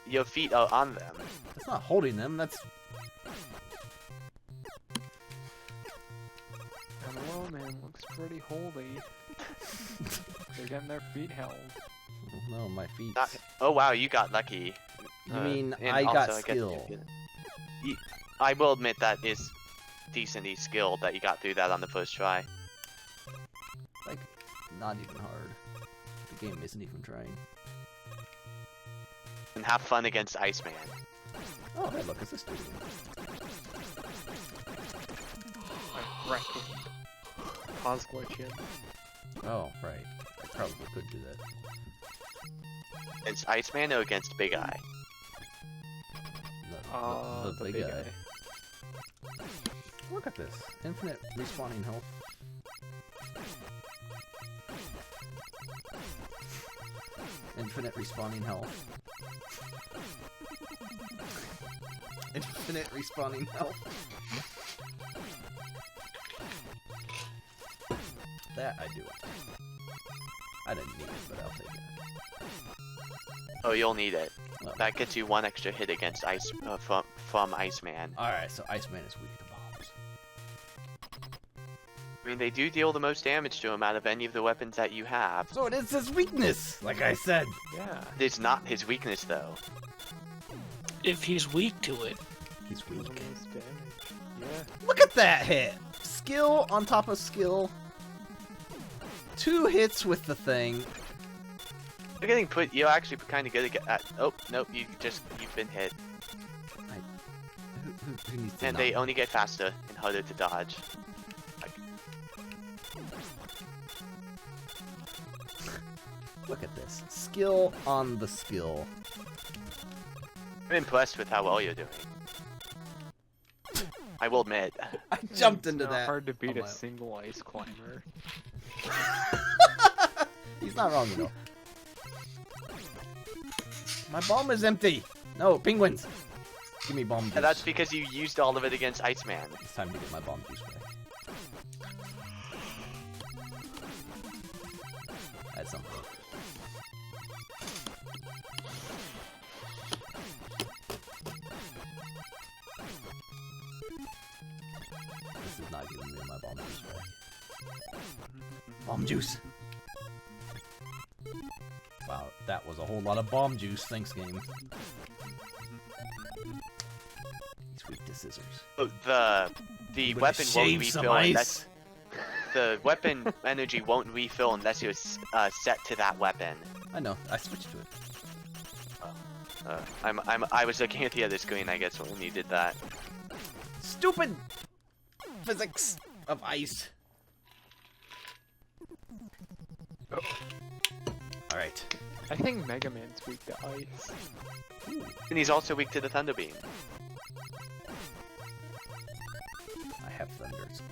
Your feet are on them. That's not holding them, that's... Hello, man, looks pretty holy. They're getting their feet held. No, my feet. Oh wow, you got lucky. You mean and I got also, guess skill? I will admit that is decently skilled that you got through that on the first try. Like, not even hard. The game isn't even trying. And have fun against Iceman. Oh, hey, look, it's this dude. I reckon. Pause glitching. Oh, right. I probably could do that. Against Iceman or against Big Eye? The big guy. Look at this. Infinite respawning health. Infinite respawning health. Infinite respawning health. That I do. I didn't need it, but I'll take it. Oh, you'll need it. Well. That gets you one extra hit against from Iceman. Alright, so Iceman is weak to bombs. I mean, they do deal the most damage to him out of any of the weapons that you have. So it is his weakness, like I said. Yeah. It's not his weakness, though. If he's weak to it. He's weak. Most damage. Yeah. Look at that hit! Skill on top of skill. 2 hits with the thing. You're getting put. You're actually kind of good at. Oh nope, you've been hit. Who needs to And they only get faster and harder to dodge. Like, look at this. Skill on the skill. I'm impressed with how well you're doing. I will admit. I jumped It's into not that. hard to beat on a my- single ice climber. He's not wrong, you know. My bomb is empty. No, penguins. Give me bomb juice. And that's because you used all of it against Iceman. It's time to get my bomb juice back. That's something. This is not giving me my bomb juice back. Bomb juice. Wow, that was a whole lot of bomb juice. Thanks, game. He's weak to scissors. Oh, the I'm gonna weapon won't shave some refill ice. unless the weapon energy won't refill unless you're set to that weapon. I know. I switched to it. I was looking at the other screen, I guess, when you did that. Stupid physics of ice. Oh. All right. I think Mega Man's weak to ice. And he's also weak to the Thunder Beam. I have thunders.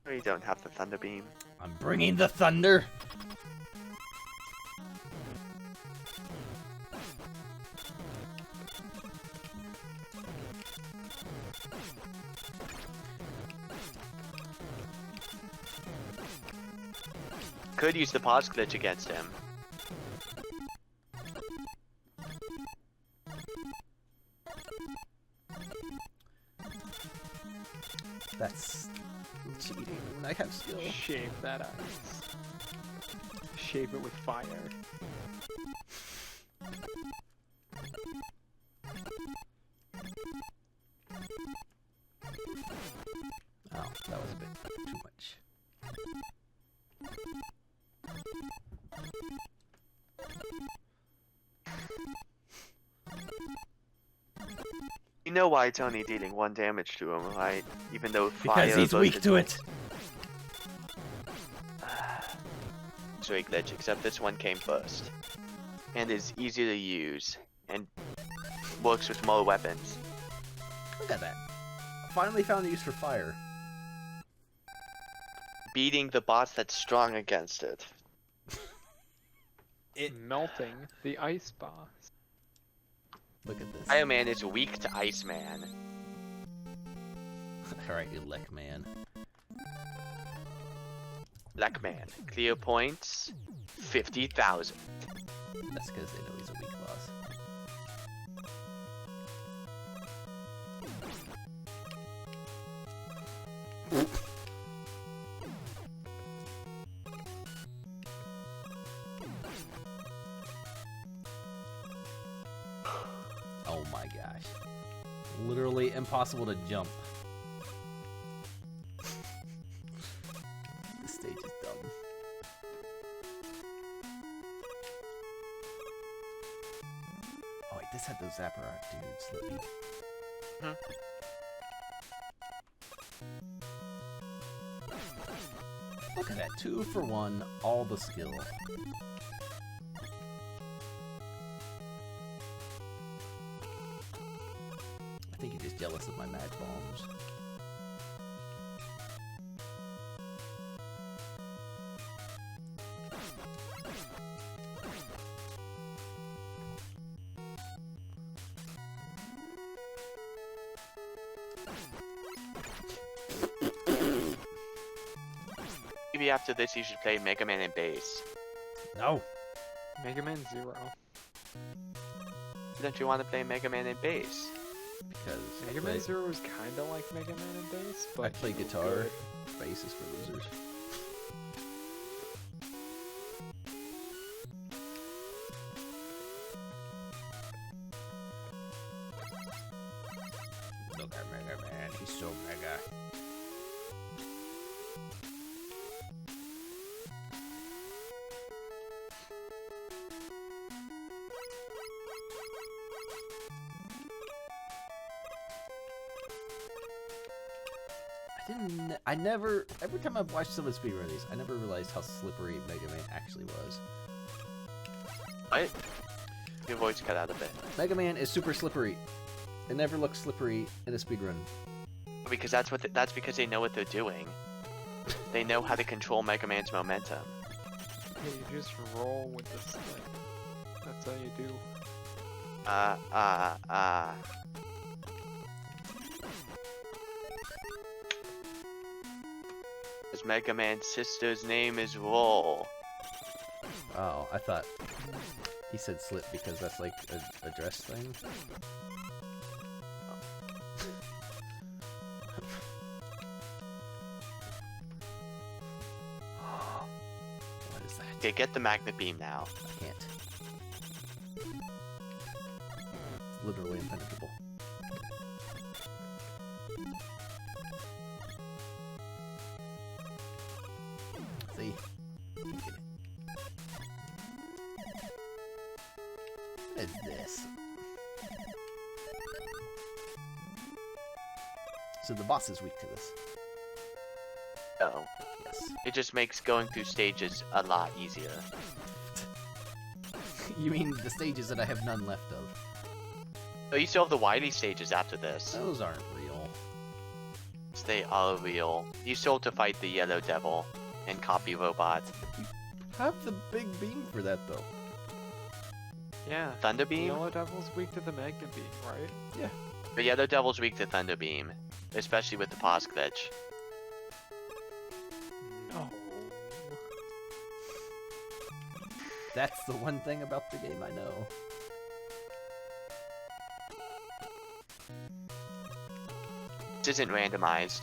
Or you don't have the Thunder Beam. I'm bringing the thunder. Could use the pause glitch against him. That's cheating when I have skill. Shave that ice. Shave it with fire. Oh, that was a bit too much. You know why it's only dealing 1 damage to him, right? Even though fire... Because he's weak to it. Sorry, glitch, except this one came first. And is easy to use. And works with more weapons. Look at that. I finally found a use for fire. Beating the boss that's strong against it. Melting the ice boss. Look at this. Iron Man is weak to Iceman. Alright, you lick man. Black man. Clear points 50,000. That's because they know he's a weak boss. Oh my gosh. Literally impossible to jump. This stage is dumb. Oh wait, this had those Zapparock dudes. Let me... Look at that, 2 for 1, all the skill. I think you're just jealous of my mad bombs. Maybe after this you should play Mega Man and Bass. No. Mega Man 0. Don't you want to play Mega Man and Bass? Because Mega Man 0 was kind of like Mega Man and Bass, but I play guitar. Bass is for losers. Look at Mega Man, he's so mega. I never, every time I've watched someone speedrun these, I never realized how slippery Mega Man actually was. What? Your voice cut out a bit. Mega Man is super slippery. It never looks slippery in a speedrun. Because that's because they know what they're doing. They know how to control Mega Man's momentum. Hey, you just roll with this thing. That's how you do. His Mega Man's sister's name is Roll. Oh, I thought he said slip because that's like a dress thing. What is that? Okay, get the magnet beam now. I can't. It's literally impenetrable. See? What is this? So the boss is weak to this. Oh. Yes. It just makes going through stages a lot easier. You mean the stages that I have none left of? Oh, you still have the Wily stages after this. Those aren't real. They are real. You still have to fight the Yellow Devil and Copy Robot. Have the big beam for that though. Yeah. Thunder The Beam? Yellow Devil's weak to the Magna Beam, right? Yeah. The Yellow Devil's weak to Thunder Beam, especially with the pause glitch. No. That's the one thing about the game I know. This isn't randomized.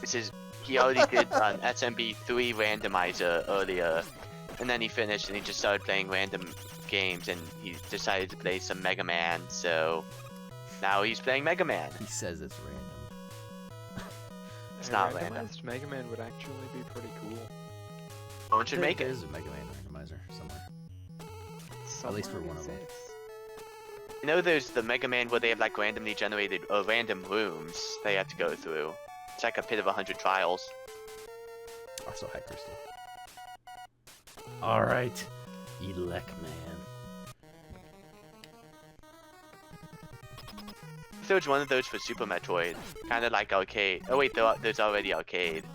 This is... He already did an SMB 3 randomizer earlier, and then he finished and he just started playing random games and he decided to play some Mega Man, so now he's playing Mega Man. He says it's random. It's A not random. randomized Mega Man would actually be pretty cool. Someone should make There it. is a Mega Man randomizer somewhere. Somewhere least for one of them. exists. You know there's the Mega Man where they have like randomly generated random rooms they have to go through. It's like a pit of 100 trials. Also High Crystal. Alright. Elec Man. If there was one of those for Super Metroid, kind of like arcade. Oh wait, there's already arcade.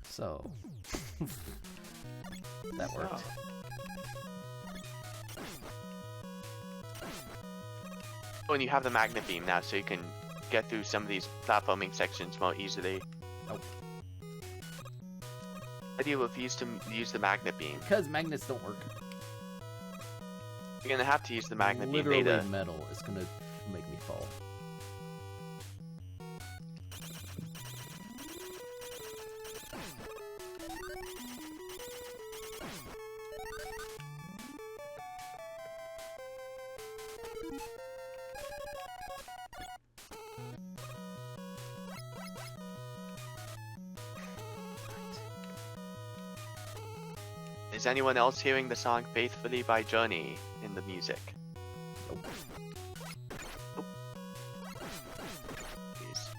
So. That worked. Oh, and you have the magnet beam now, so you can get through some of these platforming sections more easily. Oh. How do you refuse to use the magnet beam? Because magnets don't work. You're gonna have to use the magnet Literally beam later. metal is gonna make me fall. Is anyone else hearing the song Faithfully by Journey in the music? Nope. Nope. Please.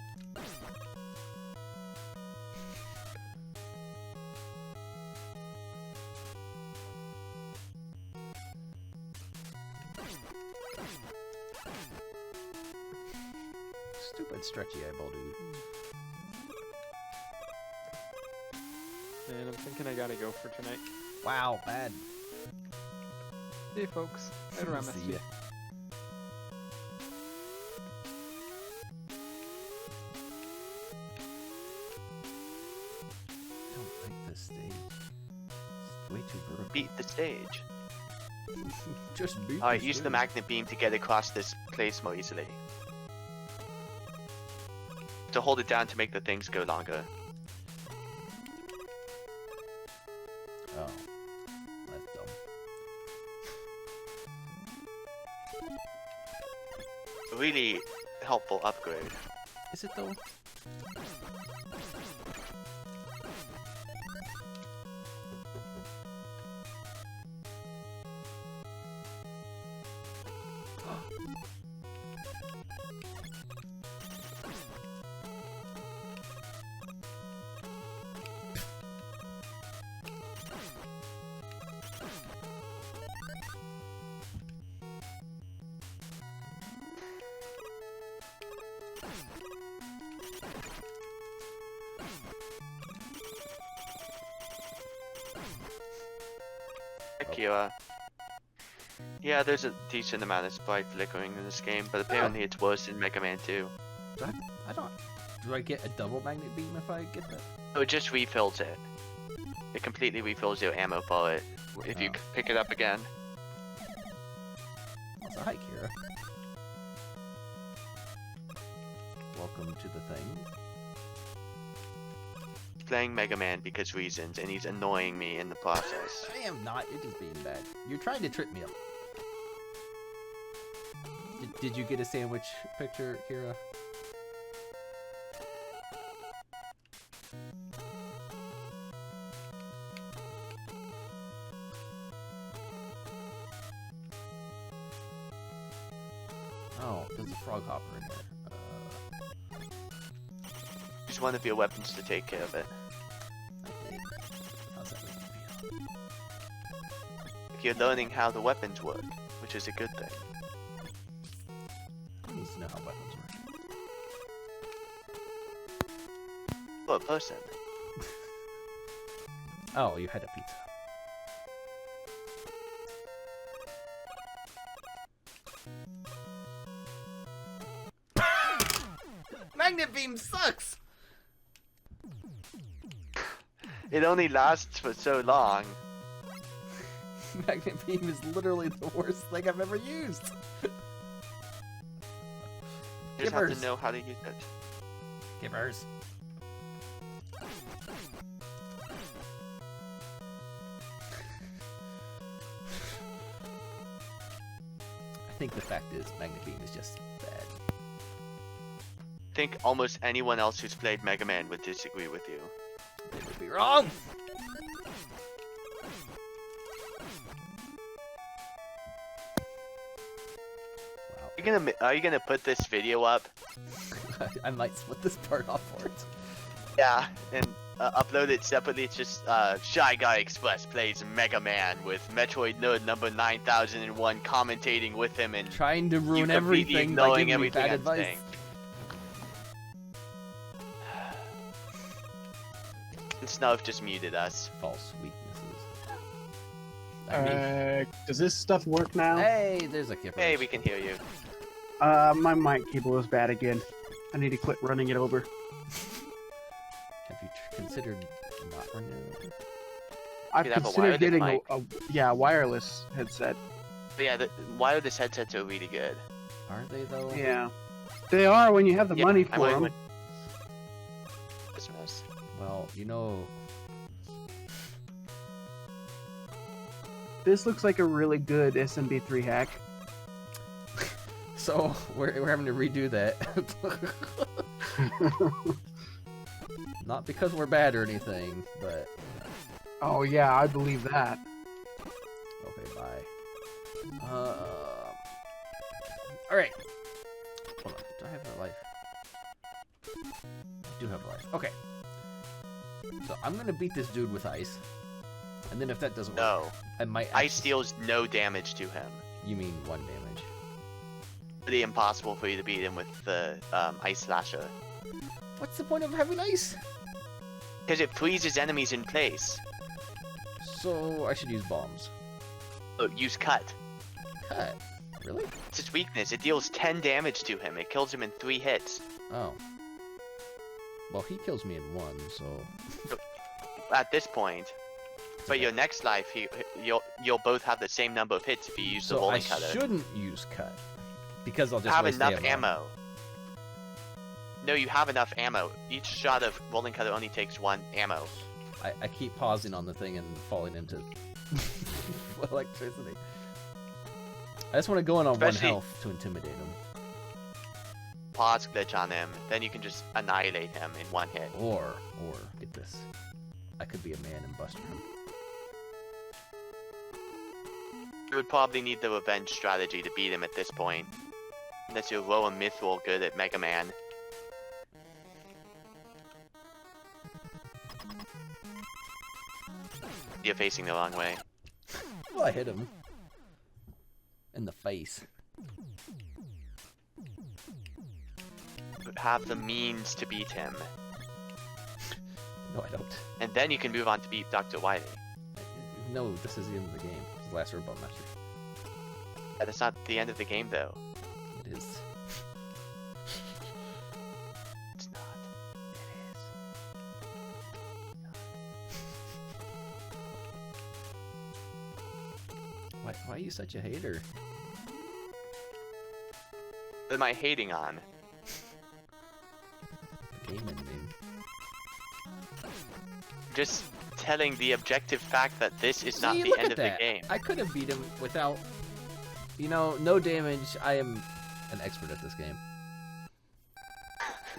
Stupid stretchy eyeball dude. Man, I'm thinking I gotta go for tonight. Wow, bad. See you, folks. Later, See MSG. ya. Don't like this stage. It's way too vertical. Beat the stage. Just beat Alright, the use the stage. magnet beam to get across this place more easily. To hold it down to make the things go longer. Oh. That's dumb. Really helpful upgrade. Is it though? Akira. Yeah, there's a decent amount of sprite flickering in this game, but apparently it's worse in Mega Man 2. I don't. Do I get a double magnet beam if I get that? Oh, it just refills it. It completely refills your ammo for it if you Oh. pick it up again. Also, hi, Kira. Welcome to the thing. He's playing Mega Man because reasons, and he's annoying me in the process. I am not. You're just being bad. You're trying to trip me up. Did you get a sandwich picture, Kira? Oh, there's a frog hopper in there. Use one of your weapons to take care of it. I did. How's that make you feel? You're learning how the weapons work, which is a good thing. Who needs to know how weapons work? For a person. Oh, you had a pizza. Magnet beam sucks! It only lasts for so long. Magnet beam is literally the worst thing I've ever used. You just have Givers. to know how to use it. Givers. I think the fact is, Magnet Beam is just bad. I think almost anyone else who's played Mega Man would disagree with you. They would be wrong! Wow. Are you gonna put this video up? I might split this part off for it. Yeah, and upload it separately. It's just ShyGuyExpress plays Mega Man with Metroid Nerd number 9001 commentating with him and Trying to you ruin completely everything by ignoring giving me everything bad I'm advice. saying. And Snuff just muted us. False weaknesses. I mean, Does this stuff work now? hey, there's a Kipper. Hey, we can hear you. My mic cable is bad again. I need to quit running it over. Have you considered not running it over? I've could have a considered wireless getting mic. a wireless headset. But yeah, the wireless headsets are really good. Aren't they though? Yeah, they are when you have the Yeah, money I'm for wearing them. Christmas. Well, you know, This looks like a really good SMB3 hack. so we're having to redo that. Not because we're bad or anything, but Oh yeah, I believe that. okay, bye. All right. Hold on. Do I have a life? I do have a life. Okay. So I'm gonna beat this dude with ice, and then if that doesn't work, No. I might. Ice deals no damage to him. You mean 1 damage? Pretty impossible for you to beat him with the ice slasher. What's the point of having ice? Because it freezes enemies in place. So I should use bombs. Oh, use cut. Cut. Really? It's his weakness. It deals 10 damage to him. It kills him in 3 hits. Oh. Well, he kills me in 1, so. At this point. But okay. your next life, you'll both have the same number of hits if you use the So I rolling cutter. shouldn't use cut because I'll just have waste enough ammo. No, you have enough ammo. Each shot of rolling cutter only takes 1 ammo. I keep pausing on the thing and falling into electricity. I just want to go in on Especially- 1 health to intimidate him. Pause glitch on him, then you can just annihilate him in 1 hit. Or get this. I could be a man and buster him. You would probably need the revenge strategy to beat him at this point. Unless you're low and mythical good at Mega Man. You're facing the wrong way. Well, I hit him. In the face. You have the means to beat him. No, I don't. And then you can move on to beat Dr. Wily. No, this is the end of the game. It's the last Robot Master. That's not the end of the game, though. It is. It's not. It is. Why are you such a hater? What am I hating on? The game ending. Just telling the objective fact that this is not See, the look end at of that. the game. I could have beat him without, you know, no damage. I am an expert at this game.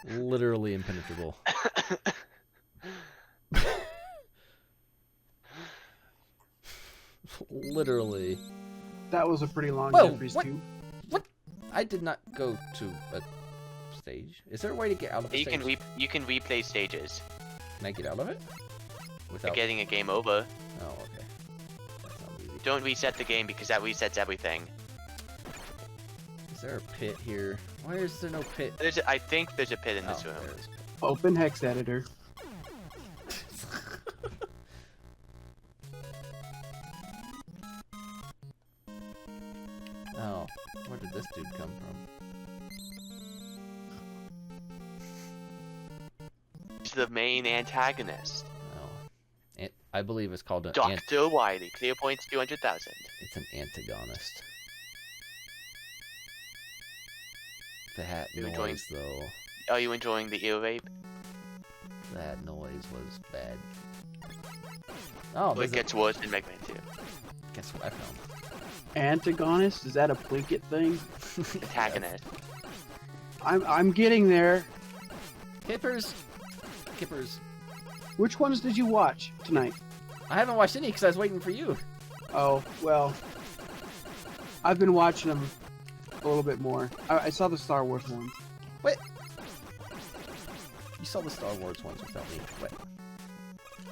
Literally impenetrable. Literally. That was a pretty long Whoa, Jeffries what? too. What? I did not go to a stage. Is there a way to get out of the You stage? can replay stages. Can I get out of it? You're Without. getting a game over. Oh, okay. That sounds easy. Don't reset the game because that resets everything. Is there a pit here? Why is there no pit? I think there's a pit in this Oh, room. there is. Open hex editor. Oh, where did this dude come from? He's the main antagonist. Oh, I believe it's called an Dr. Wily. Clear points 200,000. it's an antagonist. That You enjoying- noise, though. Are you enjoying the ear rape? That noise was bad. Oh, Well, there's it gets worse in Mega Man 2. guess what I found? Antagonist? Is that a Plinkett thing? Antagonist. I'm getting there. Kippers! Kippers. Which ones did you watch tonight? I haven't watched any because I was waiting for you. Oh, well. I've been watching them a little bit more. I saw the Star Wars ones. What? You saw the Star Wars ones without me. What?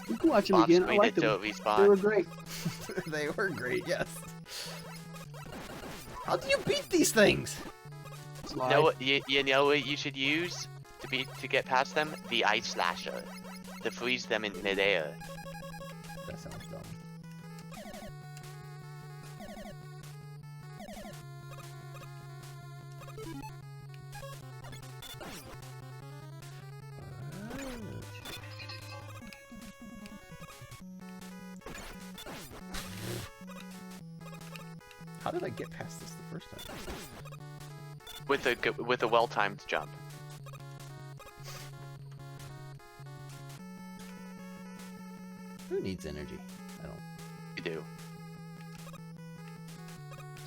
You can watch them Bob again. I screened like it them. to They were respawn. great. They were great, yes. How do you beat these things? Slide. You know what you should use to get past them? The ice slasher. To freeze them in midair. That sounds dumb. How did I get past this the first time? With a well-timed jump. Who needs energy? I don't. You do.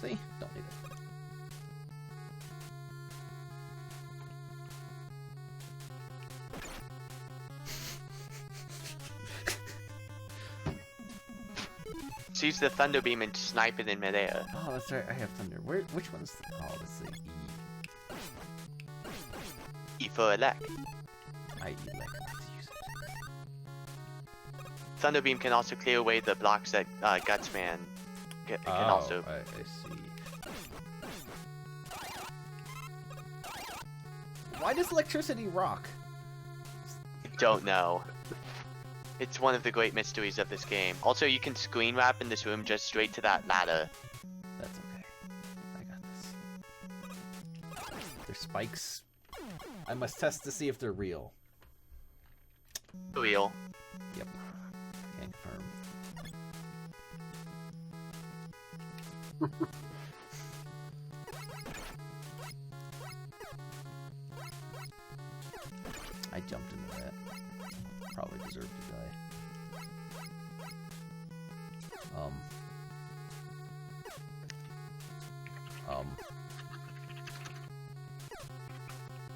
See? Don't need it. Use the thunder beam and snipe it in midair. Oh, that's right. I have thunder. Which one's? Oh, let's see. E for elect. I elect not to use it. Thunder beam can also clear away the blocks that Gutsman can also. I see. Why does electricity rock? Don't know. It's one of the great mysteries of this game. Also, you can screen wrap in this room just straight to that ladder. That's okay. I got this. They're spikes. I must test to see if they're real. Real. Yep. Can confirm. I jumped into that. Probably deserved to die.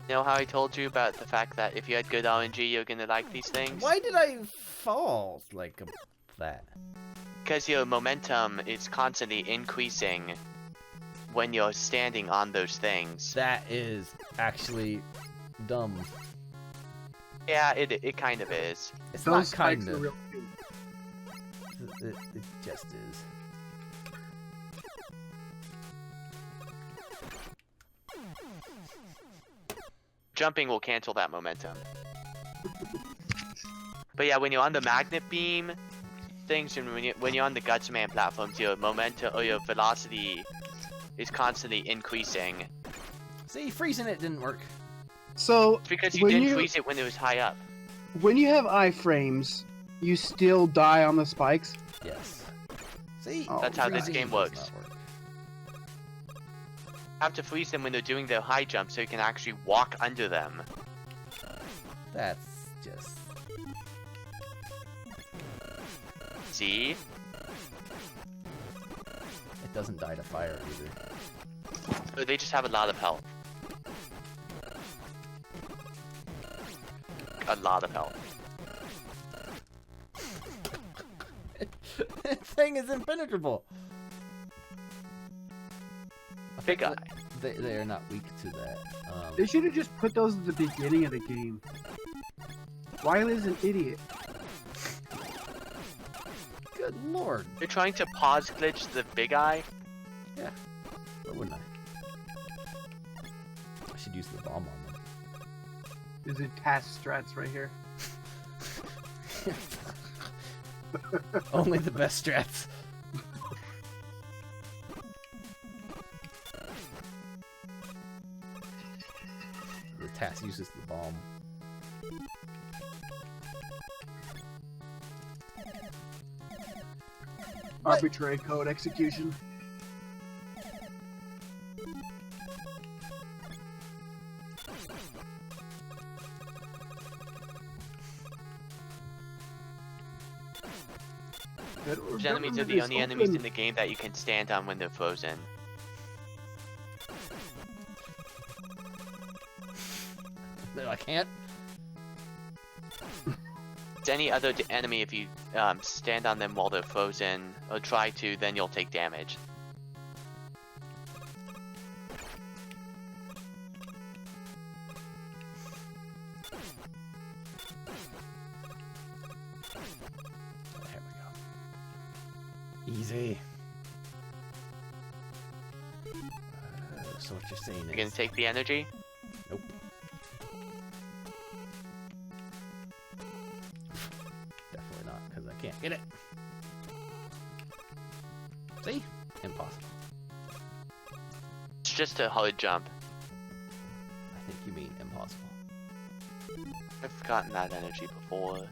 You know how I told you about the fact that if you had good RNG, you're gonna like these things? Why did I fall like that? Because your momentum is constantly increasing when you're standing on those things. That is actually dumb. Yeah, it kind of is. It's Those not spikes kind are of. real cute. It just is. Jumping will cancel that momentum. But yeah, when you're on the magnet beam things and when you're on the Gutsman platforms, your momentum or your velocity is constantly increasing. See, freezing it didn't work. So It's because you when didn't freeze it when it was high up. when you have iframes, you still die on the spikes. Yes. See? Oh, That's how this freezing game does works. not work. You have to freeze them when they're doing their high jump so you can actually walk under them. That's just... See? It doesn't die to fire either. So they just have a lot of health. A lot of health. That thing is impenetrable. Big guy. They are not weak to that. They should have just put those at the beginning of the game. Wily's an idiot. Good lord. You're trying to pause glitch the big eye? Yeah. Or wouldn't I? I should use the bomb on them. Is it task strats right here? Only the best strats. The task uses the bomb. What? Arbitrary code execution. Those enemies are the only enemies in the game that you can stand on when they're frozen. No, I can't. It's any other enemy, if you stand on them while they're frozen, or try to, then you'll take damage. There we go. Easy. So what you're saying You're gonna is... take the energy? Nope. Definitely not, because I can't get it. See? Impossible. It's just a hard jump. I think you mean impossible. I've gotten that energy before.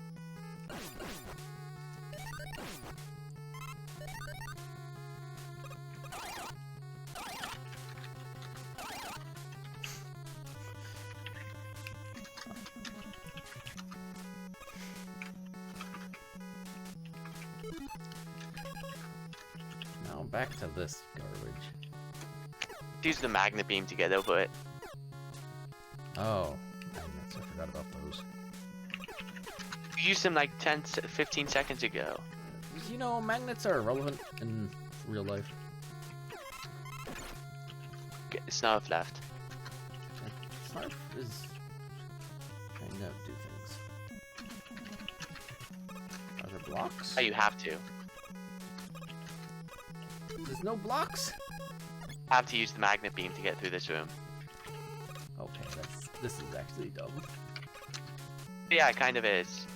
back to this garbage. Use the magnet beam to get over it. Oh, magnets. I forgot about those. You used them like 15 seconds ago. You know, magnets are irrelevant in real life. Okay, Snarf left. Snarf is trying to do things. Are there blocks? Oh, you have to. There's no blocks? Have to use the magnet beam to get through this room. Okay, this is actually dumb. Yeah, it kind of is.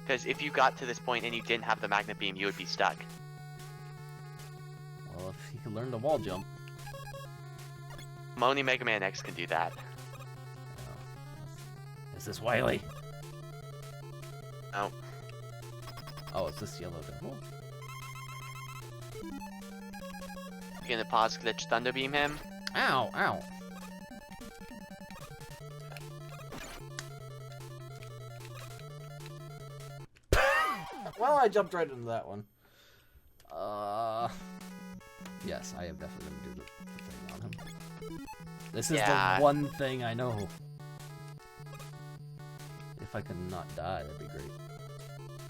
Because if you got to this point and you didn't have the magnet beam, you would be stuck. Well, if you can learn the wall jump. Only Mega Man X can do that. Is this Wily? No. Oh, it's this yellow devil. You gonna pause glitch thunder beam him? Ow, ow. Well, I jumped right into that one. Yes, I am definitely gonna do the thing on him. This is Yeah. the one thing I know. If I could not die, that'd be great.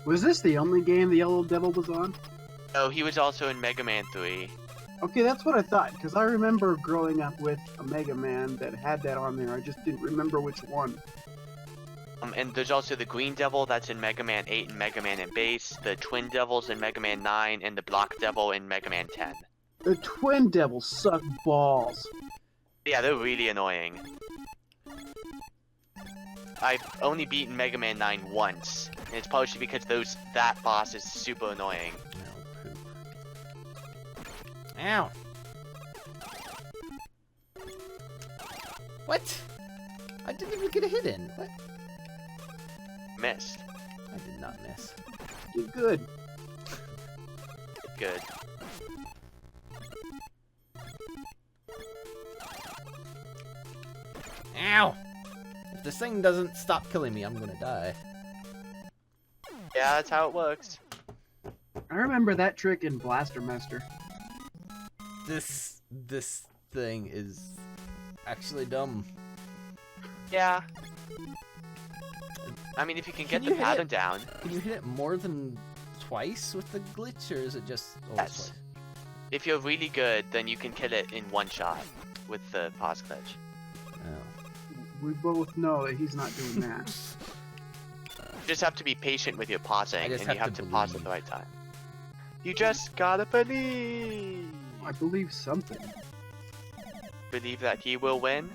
Was this the only game the Yellow Devil was on? Oh, he was also in Mega Man 3. Okay, that's what I thought, because I remember growing up with a Mega Man that had that on there. I just didn't remember which one. And there's also the Green Devil that's in Mega Man 8 and Mega Man in Base, the Twin Devils in Mega Man 9, and the Block Devil in Mega Man 10. The Twin Devils suck balls. Yeah, they're really annoying. I've only beaten Mega Man 9 once, and it's partially because that boss is super annoying. No, poop. Ow! What? I didn't even get a hit in. What? Missed. I did not miss. You're good. Good. Ow! If this thing doesn't stop killing me, I'm gonna die. Yeah, that's how it works. I remember that trick in Blaster Master. This thing is actually dumb. Yeah. I mean, if you can get Can the you hit pattern it? down. Can you hit it more than twice with the glitch, or is it just always Yes. twice? If you're really good, then you can kill it in one shot with the pause glitch. Oh. We both know that he's not doing that. You just have to be patient with your pausing, I and just you have have to to pause at believe. the right time. You just gotta believe. I believe something. Believe that he will win?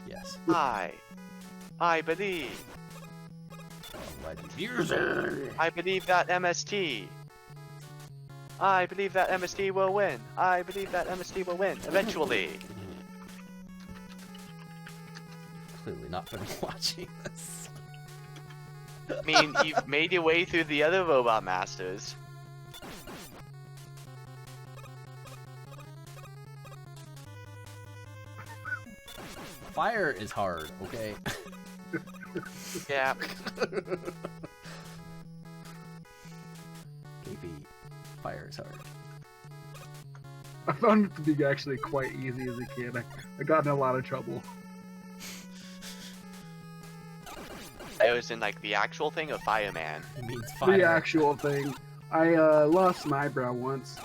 Yes. I believe. Oh, why did you I believe that MST. I believe that MST will win. I believe that MST will win. Eventually. Clearly not been watching this. I mean, you've made your way through the other Robot Masters. Fire is hard, okay? Yeah. KP, fire is hard. I found it to be actually quite easy as a kid. I got in a lot of trouble. It was in like the actual thing of Fireman. It means fire. The actual thing. I lost an eyebrow once.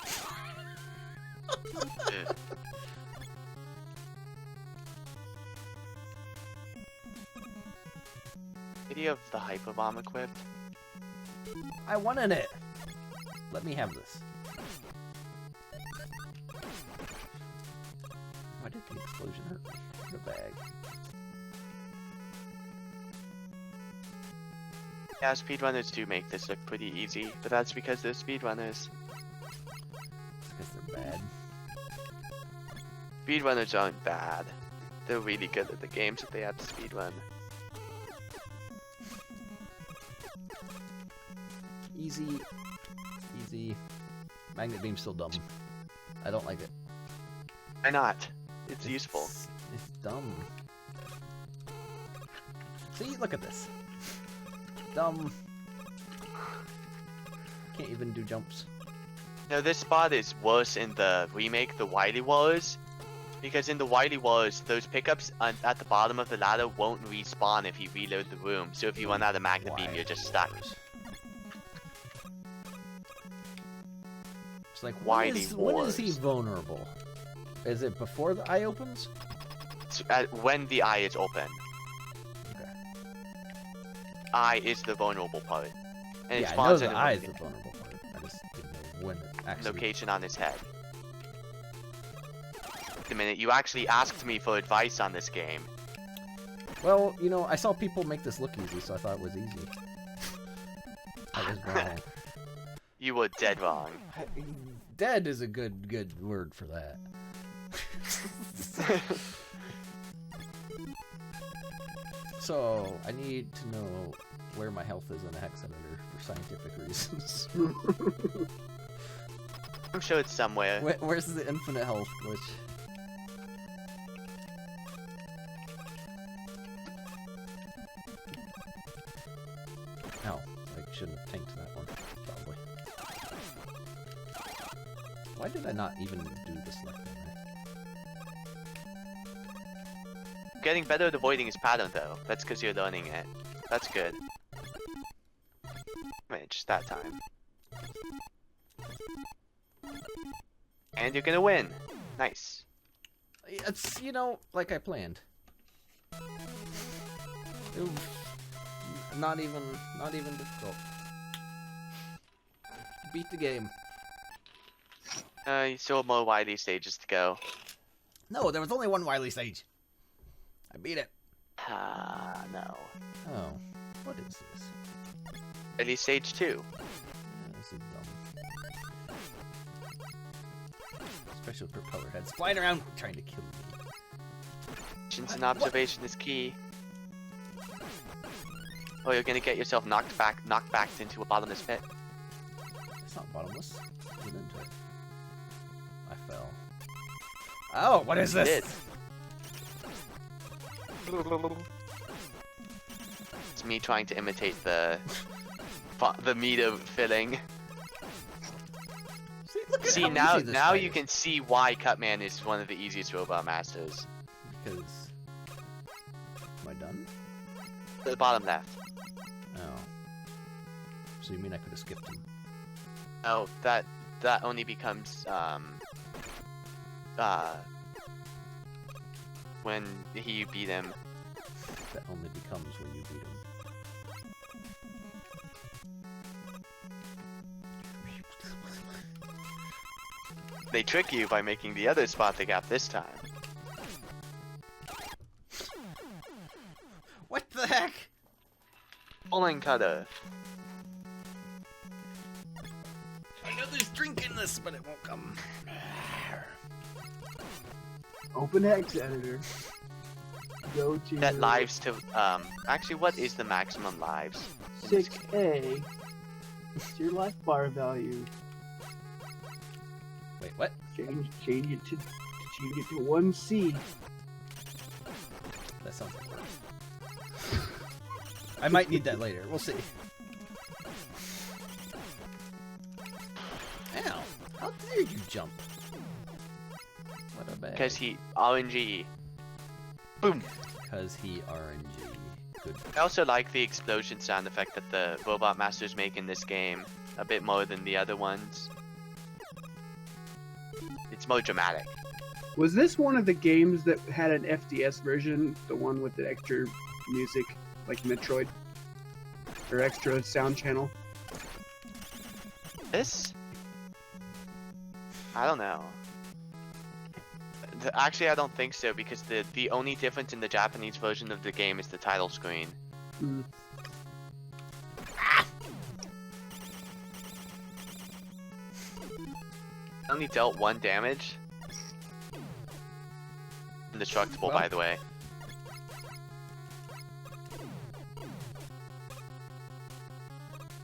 Ugh. Did you have the Hyper Bomb equipped? I wanted it. Let me have this. Why did the explosion hurt me? The bag. Yeah, speedrunners do make this look pretty easy, but that's because they're speedrunners. It's because they're bad. Speedrunners aren't bad. They're really good at the games that they have to speedrun. Easy. Easy. Magnet beam's still dumb. I don't like it. Why not? It's useful. It's dumb. See, look at this. Dumb. can't even do jumps. No, this spot is worse in the remake, the Wily Wars. Because in the Wily Wars, those pickups at the bottom of the ladder won't respawn if you reload the room. So if you run out of magna beam, you're just stuck. It's like, Wily when is he Wars. vulnerable? Is it before the eye opens? It's when the eye is open. Okay. Eye is the vulnerable part. And it Yeah, I know spawns the in eye is the vulnerable part. I just didn't know when it actually... location on his head. Wait a minute, you actually asked me for advice on this game. Well, you know, I saw people make this look easy, so I thought it was easy. I was wrong. You were dead wrong. Dead is a good word for that. So, I need to know where my health is in a hex editor for scientific reasons. I'm sure it's somewhere. Where's the infinite health glitch? Oh, I shouldn't have tanked that one, probably. Why did I not even do the select on that? Getting better at avoiding his pattern though. That's because you're learning it. That's good. Damage that time. And you're gonna win. Nice. It's, you know, like I planned. Not even difficult. Beat the game. You still have more Wily stages to go. No, there was only one Wily stage. I beat it. Ah, no. Oh, what is this? At least stage 2. Yeah, this is dumb. Special propeller heads flying around trying to kill me. Patience and observation is key. Oh, you're gonna get yourself knocked back into a bottomless pit. It's not bottomless. Get into it. I fell. Oh, what is You this? did. It's me trying to imitate the meter filling. See, look at See how easy this now fight you is. can see why Cutman is one of the easiest robot masters. Because... Am I done? The bottom left. Oh. So you mean I could have skipped him? Oh, that only becomes when you beat him. That only becomes when you beat him. They trick you by making the other spot the gap this time. What the heck? Bowling cutter. I know there's drink in this, but it won't come. Open hex editor. Go to That lives to actually what is the maximum lives? in this game? 6A. It's your life bar value. Wait, what? Change it to 1C. That sounds like work. I might need that later. We'll see. Ow! How dare you jump? What a bag. Because he RNG. Boom. Because he RNG. Good. I also like the explosion sound effect that the robot masters make in this game a bit more than the other ones. It's more dramatic. Was this one of the games that had an FDS version? The one with the extra music, like Metroid? Or extra sound channel? This? I don't know. Actually, I don't think so because the only difference in the Japanese version of the game is the title screen. Mm. Only dealt 1 damage. Indestructible, Well. by the way.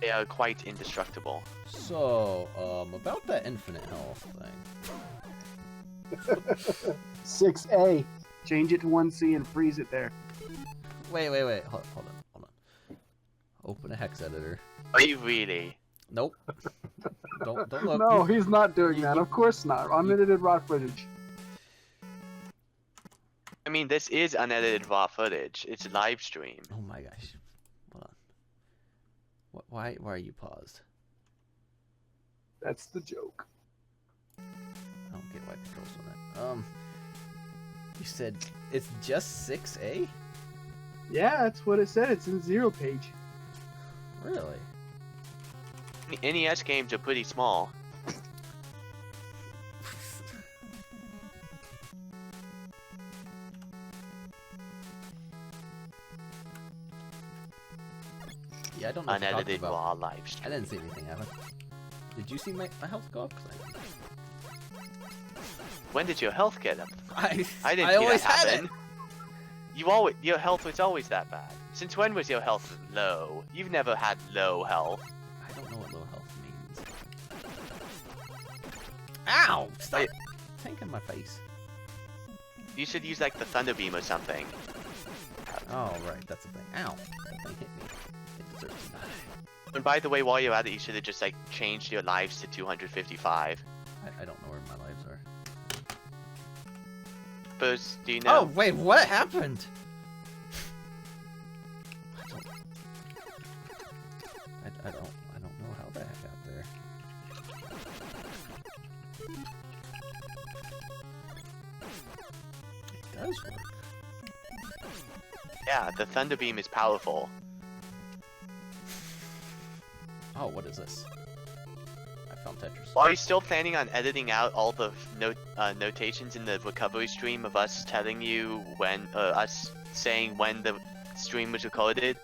They are quite indestructible. So, about that infinite health thing. 6A. Change it to 1C and freeze it there. Wait. Hold on. Open a hex editor. Are you really? Nope. Don't look. No, he's not doing that. Of course not. Unedited raw footage. I mean, this is unedited raw footage. It's a live stream. Oh my gosh. Hold on. Why are you paused? That's the joke. I don't get why controls on that. You said it's just 6A? Yeah, that's what it said. It's in 0 page. Really? NES games are pretty small. Yeah, I don't know what you're talking Unedited about. raw live I stream. didn't see anything happen. Did you see my health go up? 'Cause When did your health get up? I I didn't I see that always had happen. it. Your health was always that bad. Since when was your health low? You've never had low health. I don't know what low health means. Ow! Stop Wait. tanking my face. You should use like the thunder beam or something. Oh, right, that's the thing. Ow! That thing hit me. It deserves to die. And by the way, while you're at it, you should have just like changed your lives to 255. I don't know where my lives are. Buzz, do you Oh, know? wait, what happened? I don't know how that got there. It does work. Yeah, the thunder beam is powerful. Oh, what is this? I found Tetris. Are you still planning on editing out all the notations in the recovery stream of us telling you when, us saying when the stream was recorded?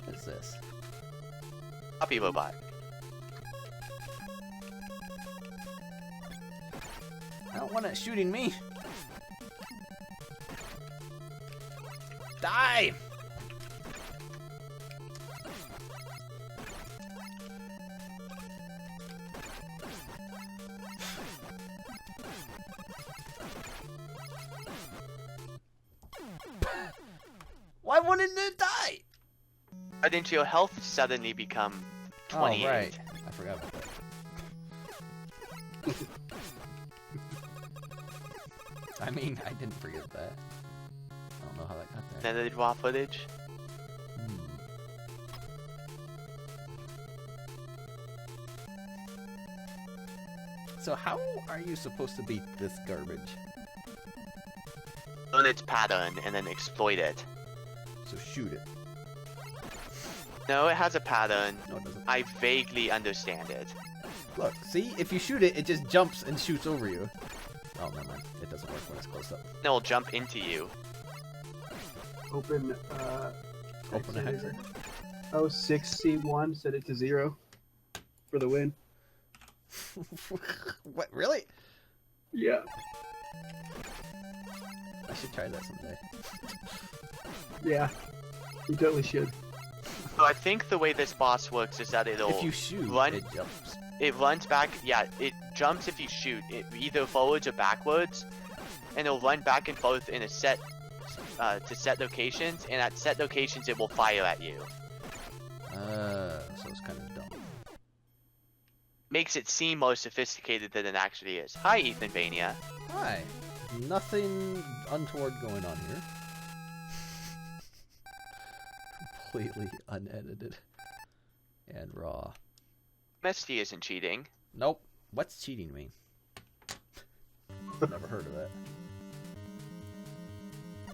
What is this? Copy robot. I don't want it shooting me. Die! Why wouldn't it die? Why didn't your health suddenly become 28? Oh, right. I forgot about that. I mean, I didn't forget that. I don't know how that got there. Edited raw footage? Hmm. So how are you supposed to beat this garbage? Learn its pattern and then exploit it. So shoot it. No, it has a pattern. No, it doesn't. I vaguely understand it. Look, see? If you shoot it, it just jumps and shoots over you. Oh, never mind. It doesn't work when it's close up. It'll jump into you. Open, Open a hexer. Oh, 6C1, set it to 0 for the win. What? Really? Yeah. I should try that someday. Yeah. You totally should. So I think the way this boss works is that it'll If you shoot, run. it jumps. It runs back. Yeah, it jumps if you shoot. It either forwards or backwards, and it'll run back and forth in a set to set locations. And at set locations, it will fire at you. So it's kind of dumb. Makes it seem more sophisticated than it actually is. Hi, Ethan Vania. Hi. Nothing untoward going on here. Completely unedited and raw. MST isn't cheating. Nope. What's cheating mean? Never heard of that.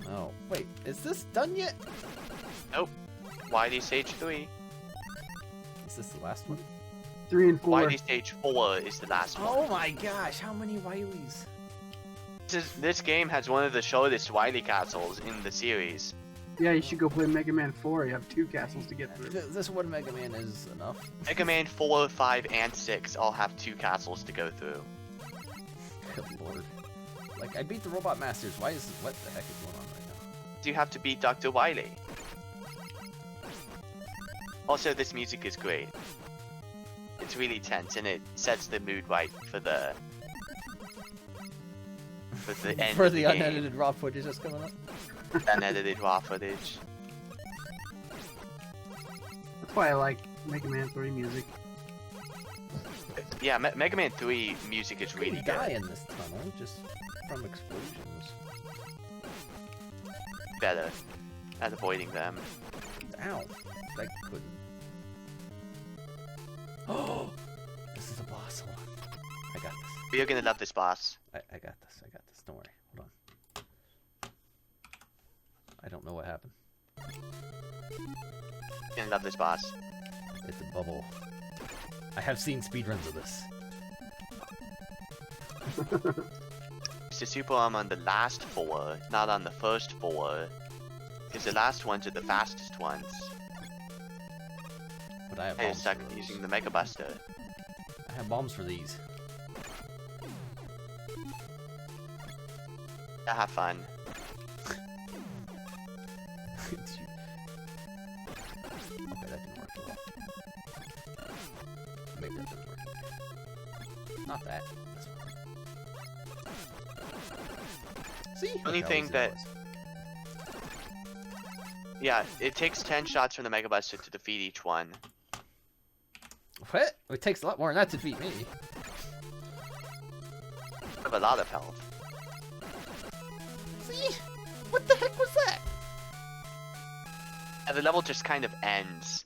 Oh, wait. Is this done yet? Nope. Wily Stage 3. Is this the last one? 3 and 4. Wily Stage 4 is the last one. Oh my gosh, how many Wileys? This game has one of the shortest Wily castles in the series. Yeah, you should go play Mega Man 4. You have 2 castles to get through. This one Mega Man is enough. Mega Man 4, 5, and 6 all have 2 castles to go through. Good lord. Like, I beat the Robot Masters. What the heck is going on right now? You have to beat Dr. Wily. Also, this music is great. It's really tense, and it sets the mood right for the end For of the the game. unedited raw footage that's coming up? Unedited raw footage. That's why I like Mega Man 3 music. Yeah, Mega Man 3 music is really You die good. in this tunnel just from explosions. Better at avoiding them. Ow! I couldn't. Oh! This is a boss. Hold on. I got this. You're gonna love this boss. I got this. I got this. Don't worry. Hold on. I don't know what happened. You're gonna love this boss. It's a bubble. I have seen speedruns of this. It's the super arm on the last 4, not on the first 4. Because the last ones are the fastest ones. But I have Hey, you're bombs stuck for those. using the Mega Buster. I have bombs for these. Yeah, have fun. It's you. Okay, that didn't work too well. Maybe that didn't work. Not that. This one. See? Only Okay, thing I'll see that- what it was. Yeah, it takes 10 shots from the Mega Buster to defeat each one. What? It takes a lot more than that to defeat me. I have a lot of health. See? What the heck was that? And the level just kind of ends.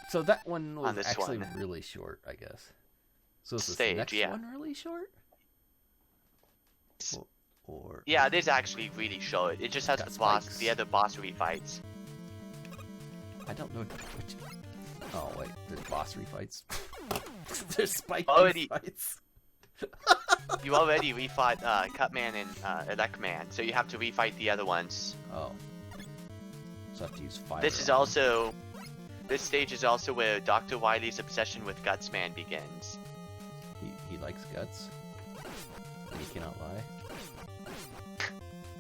So that one was On this actually one. really short, I guess. So is this Stage, the next yeah. one really short? Or Yeah, it is actually really short. It just has Got the boss, spikes. the other boss refights. I don't know which. Oh wait, there's boss refights. There's spike Already- refights. You already refought Cutman and Elecman, so you have to refight the other ones. Oh. So I have to use fire. This is on them. also... This stage is also where Dr. Wily's obsession with Gutsman begins. He likes guts. And he cannot lie.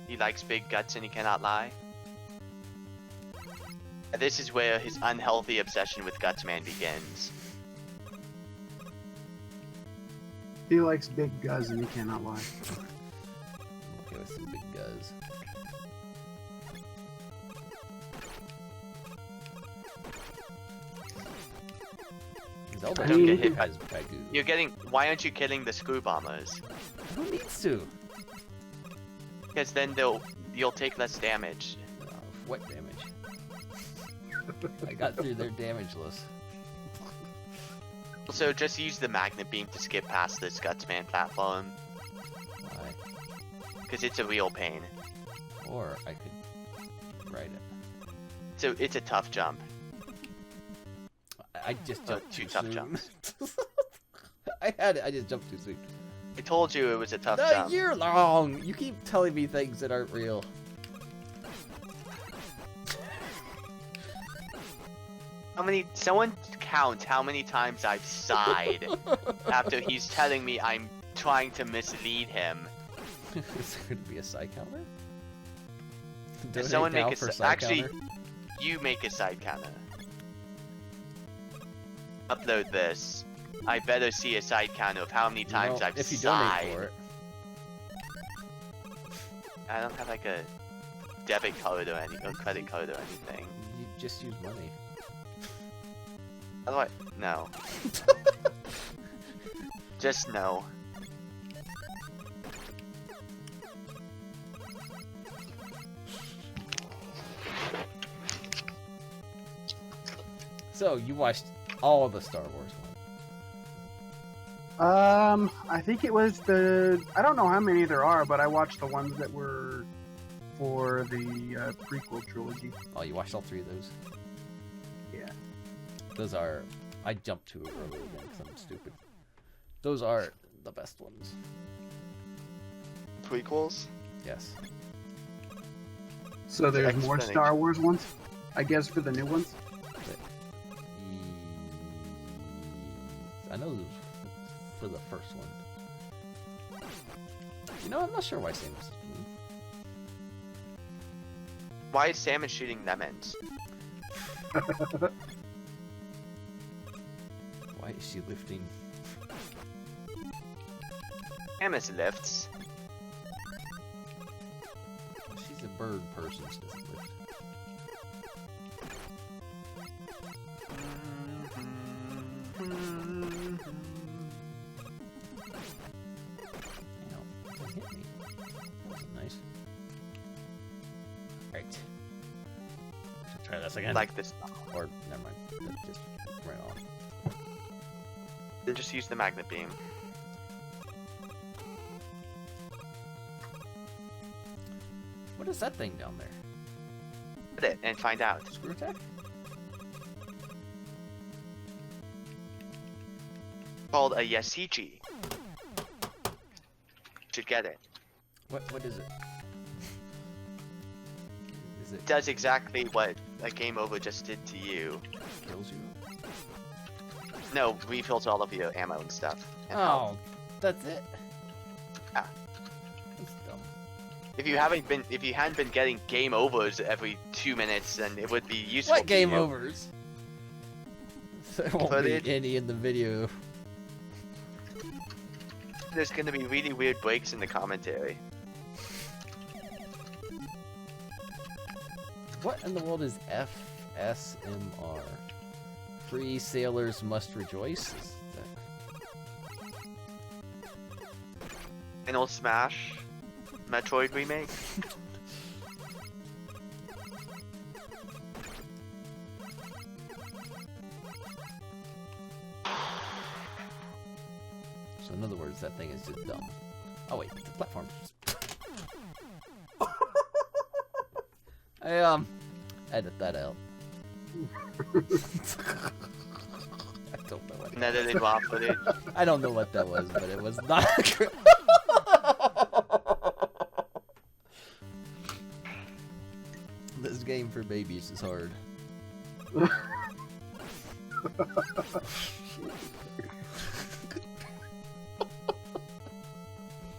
He likes big guts and he cannot lie. And this is where his unhealthy obsession with Gutsman begins. He likes big guns and he cannot lie. Okay, with some big guys. Zelda Don't get hit hit by his Bagoo. You're getting... Why aren't you killing the screw bombers? Who needs to? Because then you'll take less damage. Oh, what damage? I got through their damage list. Also, just use the magnet beam to skip past this Gutsman platform. Why? Because it's a real pain. Or I could ride it. So it's a tough jump. I just jumped two too tough soon. jumps. I had it. I just jumped too soon. I told you it was a tough No, jump. you're long. You keep telling me things that aren't real. Someone count how many times I've sighed after he's telling me I'm trying to mislead him. Is there going to be a side counter? Does Donate someone now make a for s- side actually- counter? You make a side counter. Upload this. I better see a side counter of how many times I've if you sighed. donate for it. I don't have like a debit card or credit card or anything. You just use money. How do I? No. Just no. So you watched all of the Star Wars ones. I think it was I don't know how many there are, but I watched the ones that were for the prequel trilogy. Oh, you watched all 3 of those? Yeah. Those are... I jumped too early again because I'm stupid. Those are the best ones. Prequels? Yes. So there's more Explanation. Star Wars ones, I guess, for the new ones. I know those for the first one. You know, I'm not sure why Sam was... Why is Salmon shooting lemons? Why is she lifting? Samus lifts. She's a bird person, she doesn't lift. hit me. That wasn't nice. Alright. Try this again. Like this. Or, never mind. That just ran off. Then just use the magnet beam. What is that thing down there? Hit it and find out. Screw attack? Called a Yasichi. Should get it. What is it? Is it Does exactly what a game over just did to you. kills you? No, refills all of your ammo and stuff. And health. Oh, that's it? Yeah. That's dumb. If you hadn't been getting game overs every 2 minutes, then it would be useful. What to game you. overs? There won't Footage. be any in the video. There's gonna be really weird breaks in the commentary. What in the world is FSMR? Free sailors must rejoice? Is that... Final Smash Metroid remake. So in other words, that thing is just dumb. Oh wait, the platform. I edit that out. I don't know what. Another than raw footage. I don't know what that was, but it was not. This game for babies is hard.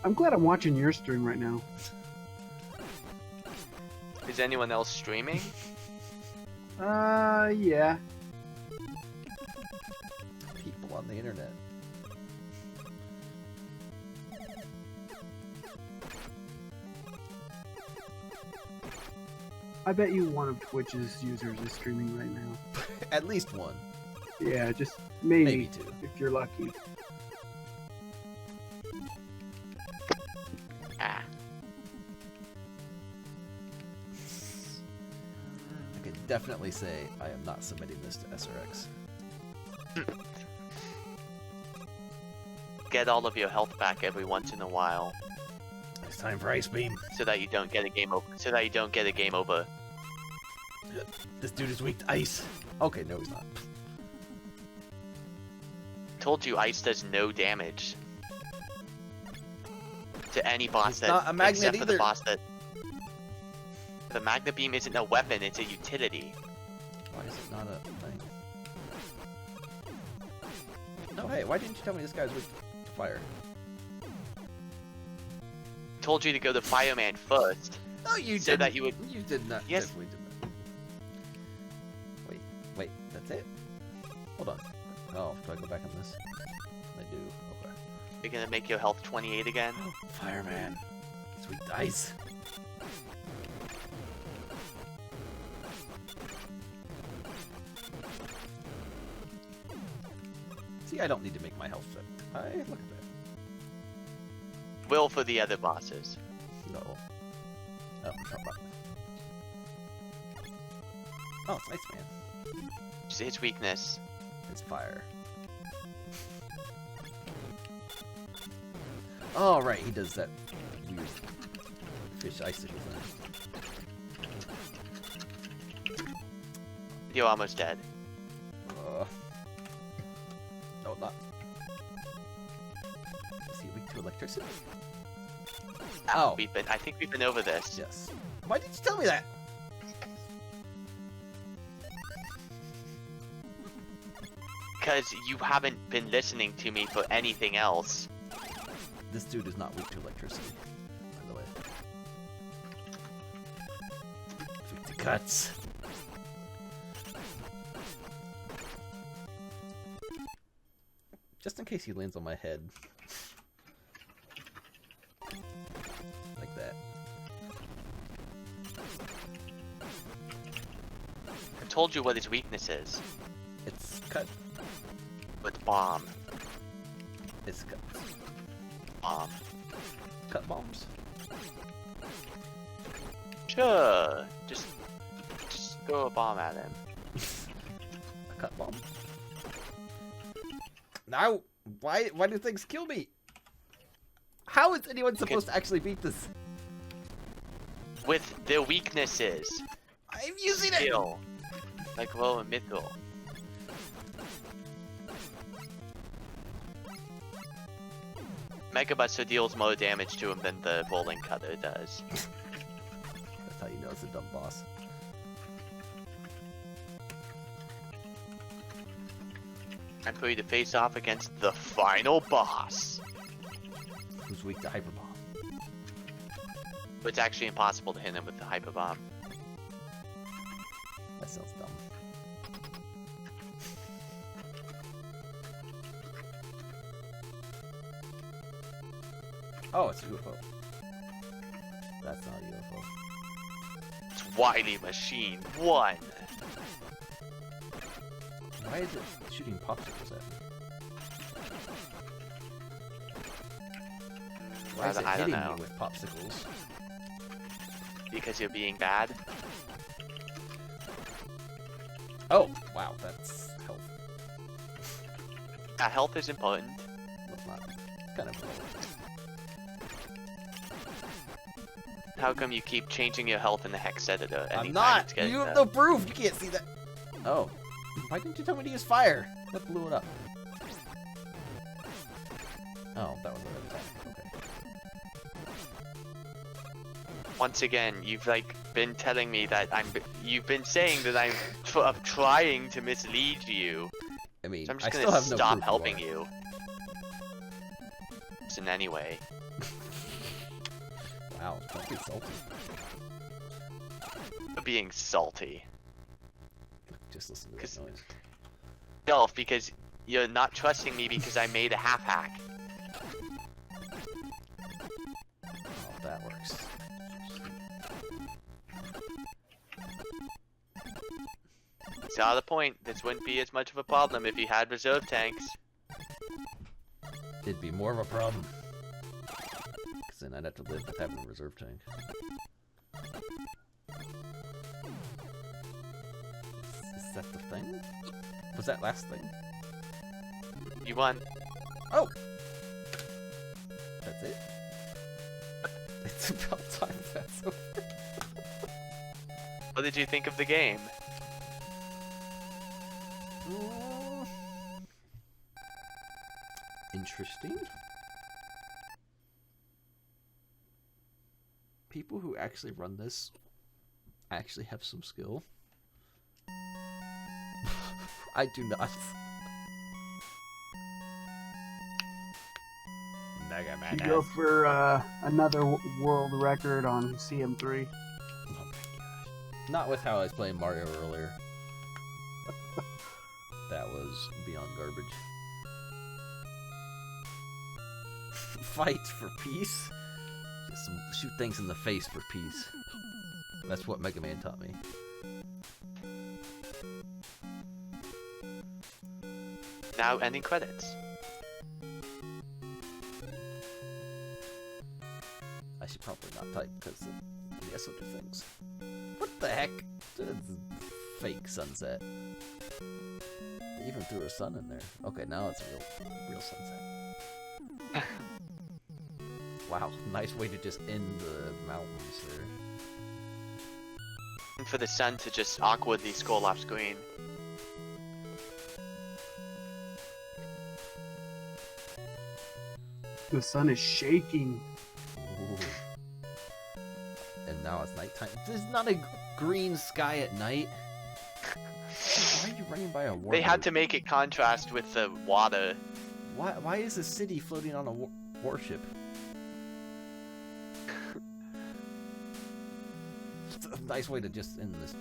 I'm glad I'm watching your stream right now. Is anyone else streaming? Yeah. People on the internet. I bet you one of Twitch's users is streaming right now. At least one. Yeah, just maybe, Maybe two. if you're lucky. Ah. I can definitely say I am not submitting this to SRX. Get all of your health back every once in a while, It's time for Ice Beam. so that you don't get a game over. So that you don't get a game over. This dude is weak to ice. Okay, no he's not. Told you, ice does no damage to any boss It's not a magnet except for the either. boss that. The magnet beam isn't a weapon; it's a utility. Why is it not a thing? No, hey, why didn't you tell me this guy's weak to fire? Told you to go to Fireman first. No, you So didn't. that you would- You did not. Yes. Definitely did not. Wait, that's it? Hold on. Oh, do I go back on this? I do. Okay. You're gonna make your health 28 again. Fireman. He's weak to ice. See, I don't need to make my health fit. Look at that. Will for the other bosses. No. Oh, front button. Oh, it's Iceman. Just his weakness. It's fire. Oh, right, he does that weird fish icicle thing. You're almost dead. No, not. Is he weak to electricity? Oh, I think we've been over this. yes. Why did you tell me that? Because you haven't been listening to me for anything else. This dude is not weak to electricity, by the way. He's weak to cuts. Just in case he lands on my head. Like that. I told you what his weakness is. It's cut. With bomb. It's cut. Bomb. cut bombs? Sure. Just throw a bomb at him. A cut bomb. No! Why do things kill me? How is anyone supposed to actually beat this? With their weaknesses. I'm using it! Skill. Like low and mythical. Mega Buster deals more damage to him than the bowling cutter does. That's how you know it's a dumb boss. I'm ready to face off against the final boss. Who's weak to hyper bomb? But it's actually impossible to hit him with the hyper bomb. That sounds dumb. Oh, it's a UFO. That's not a UFO. It's Wily Machine 1. Why is it shooting popsicles at me? Why is it I don't hitting know. me with popsicles? Because you're being bad. Oh, wow, that's health. Health is important. Well, not kind of relevant. How come you keep changing your health in the hex editor? I'm anytime not! it's getting You have the- no proof! You can't see that! Oh. Why didn't you tell me to use fire? That blew it up. Oh, that was another attack. Okay. Once again, you've like been telling me that you've been saying that I'm trying to mislead you. I mean, So I'm I just still gonna have no stop proof helping are. you. Just in any way. Wow, don't be salty. Being salty. Just listen to that 'Cause- noise. Self, because you're not trusting me because I made a half hack. Oh, that works. Saw the point. This wouldn't be as much of a problem if you had reserve tanks. It'd be more of a problem. Because then I'd have to live with having a reserve tank. Is that the thing? Was that last thing? You won. Oh! That's it? It's about time that's over. What did you think of the game? Interesting. People who actually run this actually have some skill. I do not. Mega Man. You go for another world record on CM3. Oh my gosh. Not with how I was playing Mario earlier. That was beyond garbage. Fight for peace? Just shoot things in the face for peace. That's what Mega Man taught me. Now ending credits. I should probably not type because the other things. What the heck? It's fake sunset. They even threw a sun in there. Okay, now it's a real sunset. Wow, nice way to just end the mountains there. And for the sun to just awkwardly scroll off screen. The sun is shaking. Ooh. And now it's nighttime. There's not a green sky at night. Why are you running by a warboat? They had to make it contrast with the water. Why is a city floating on a warship? It's a nice way to just end this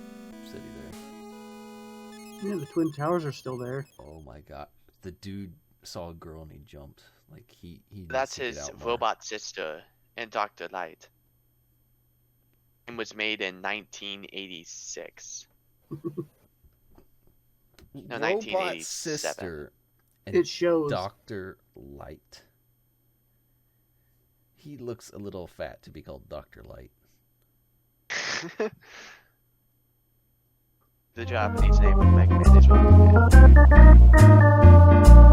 city there. Yeah, the Twin Towers are still there. Oh my god. The dude saw a girl and he jumped. Like he needs That's to get his out more. robot sister in Dr. Light. It was made in 1986. No, Robot 1987. sister and It shows. Dr. Light. He looks a little fat to be called Dr. Light. The Japanese name of Mega Man is Wily.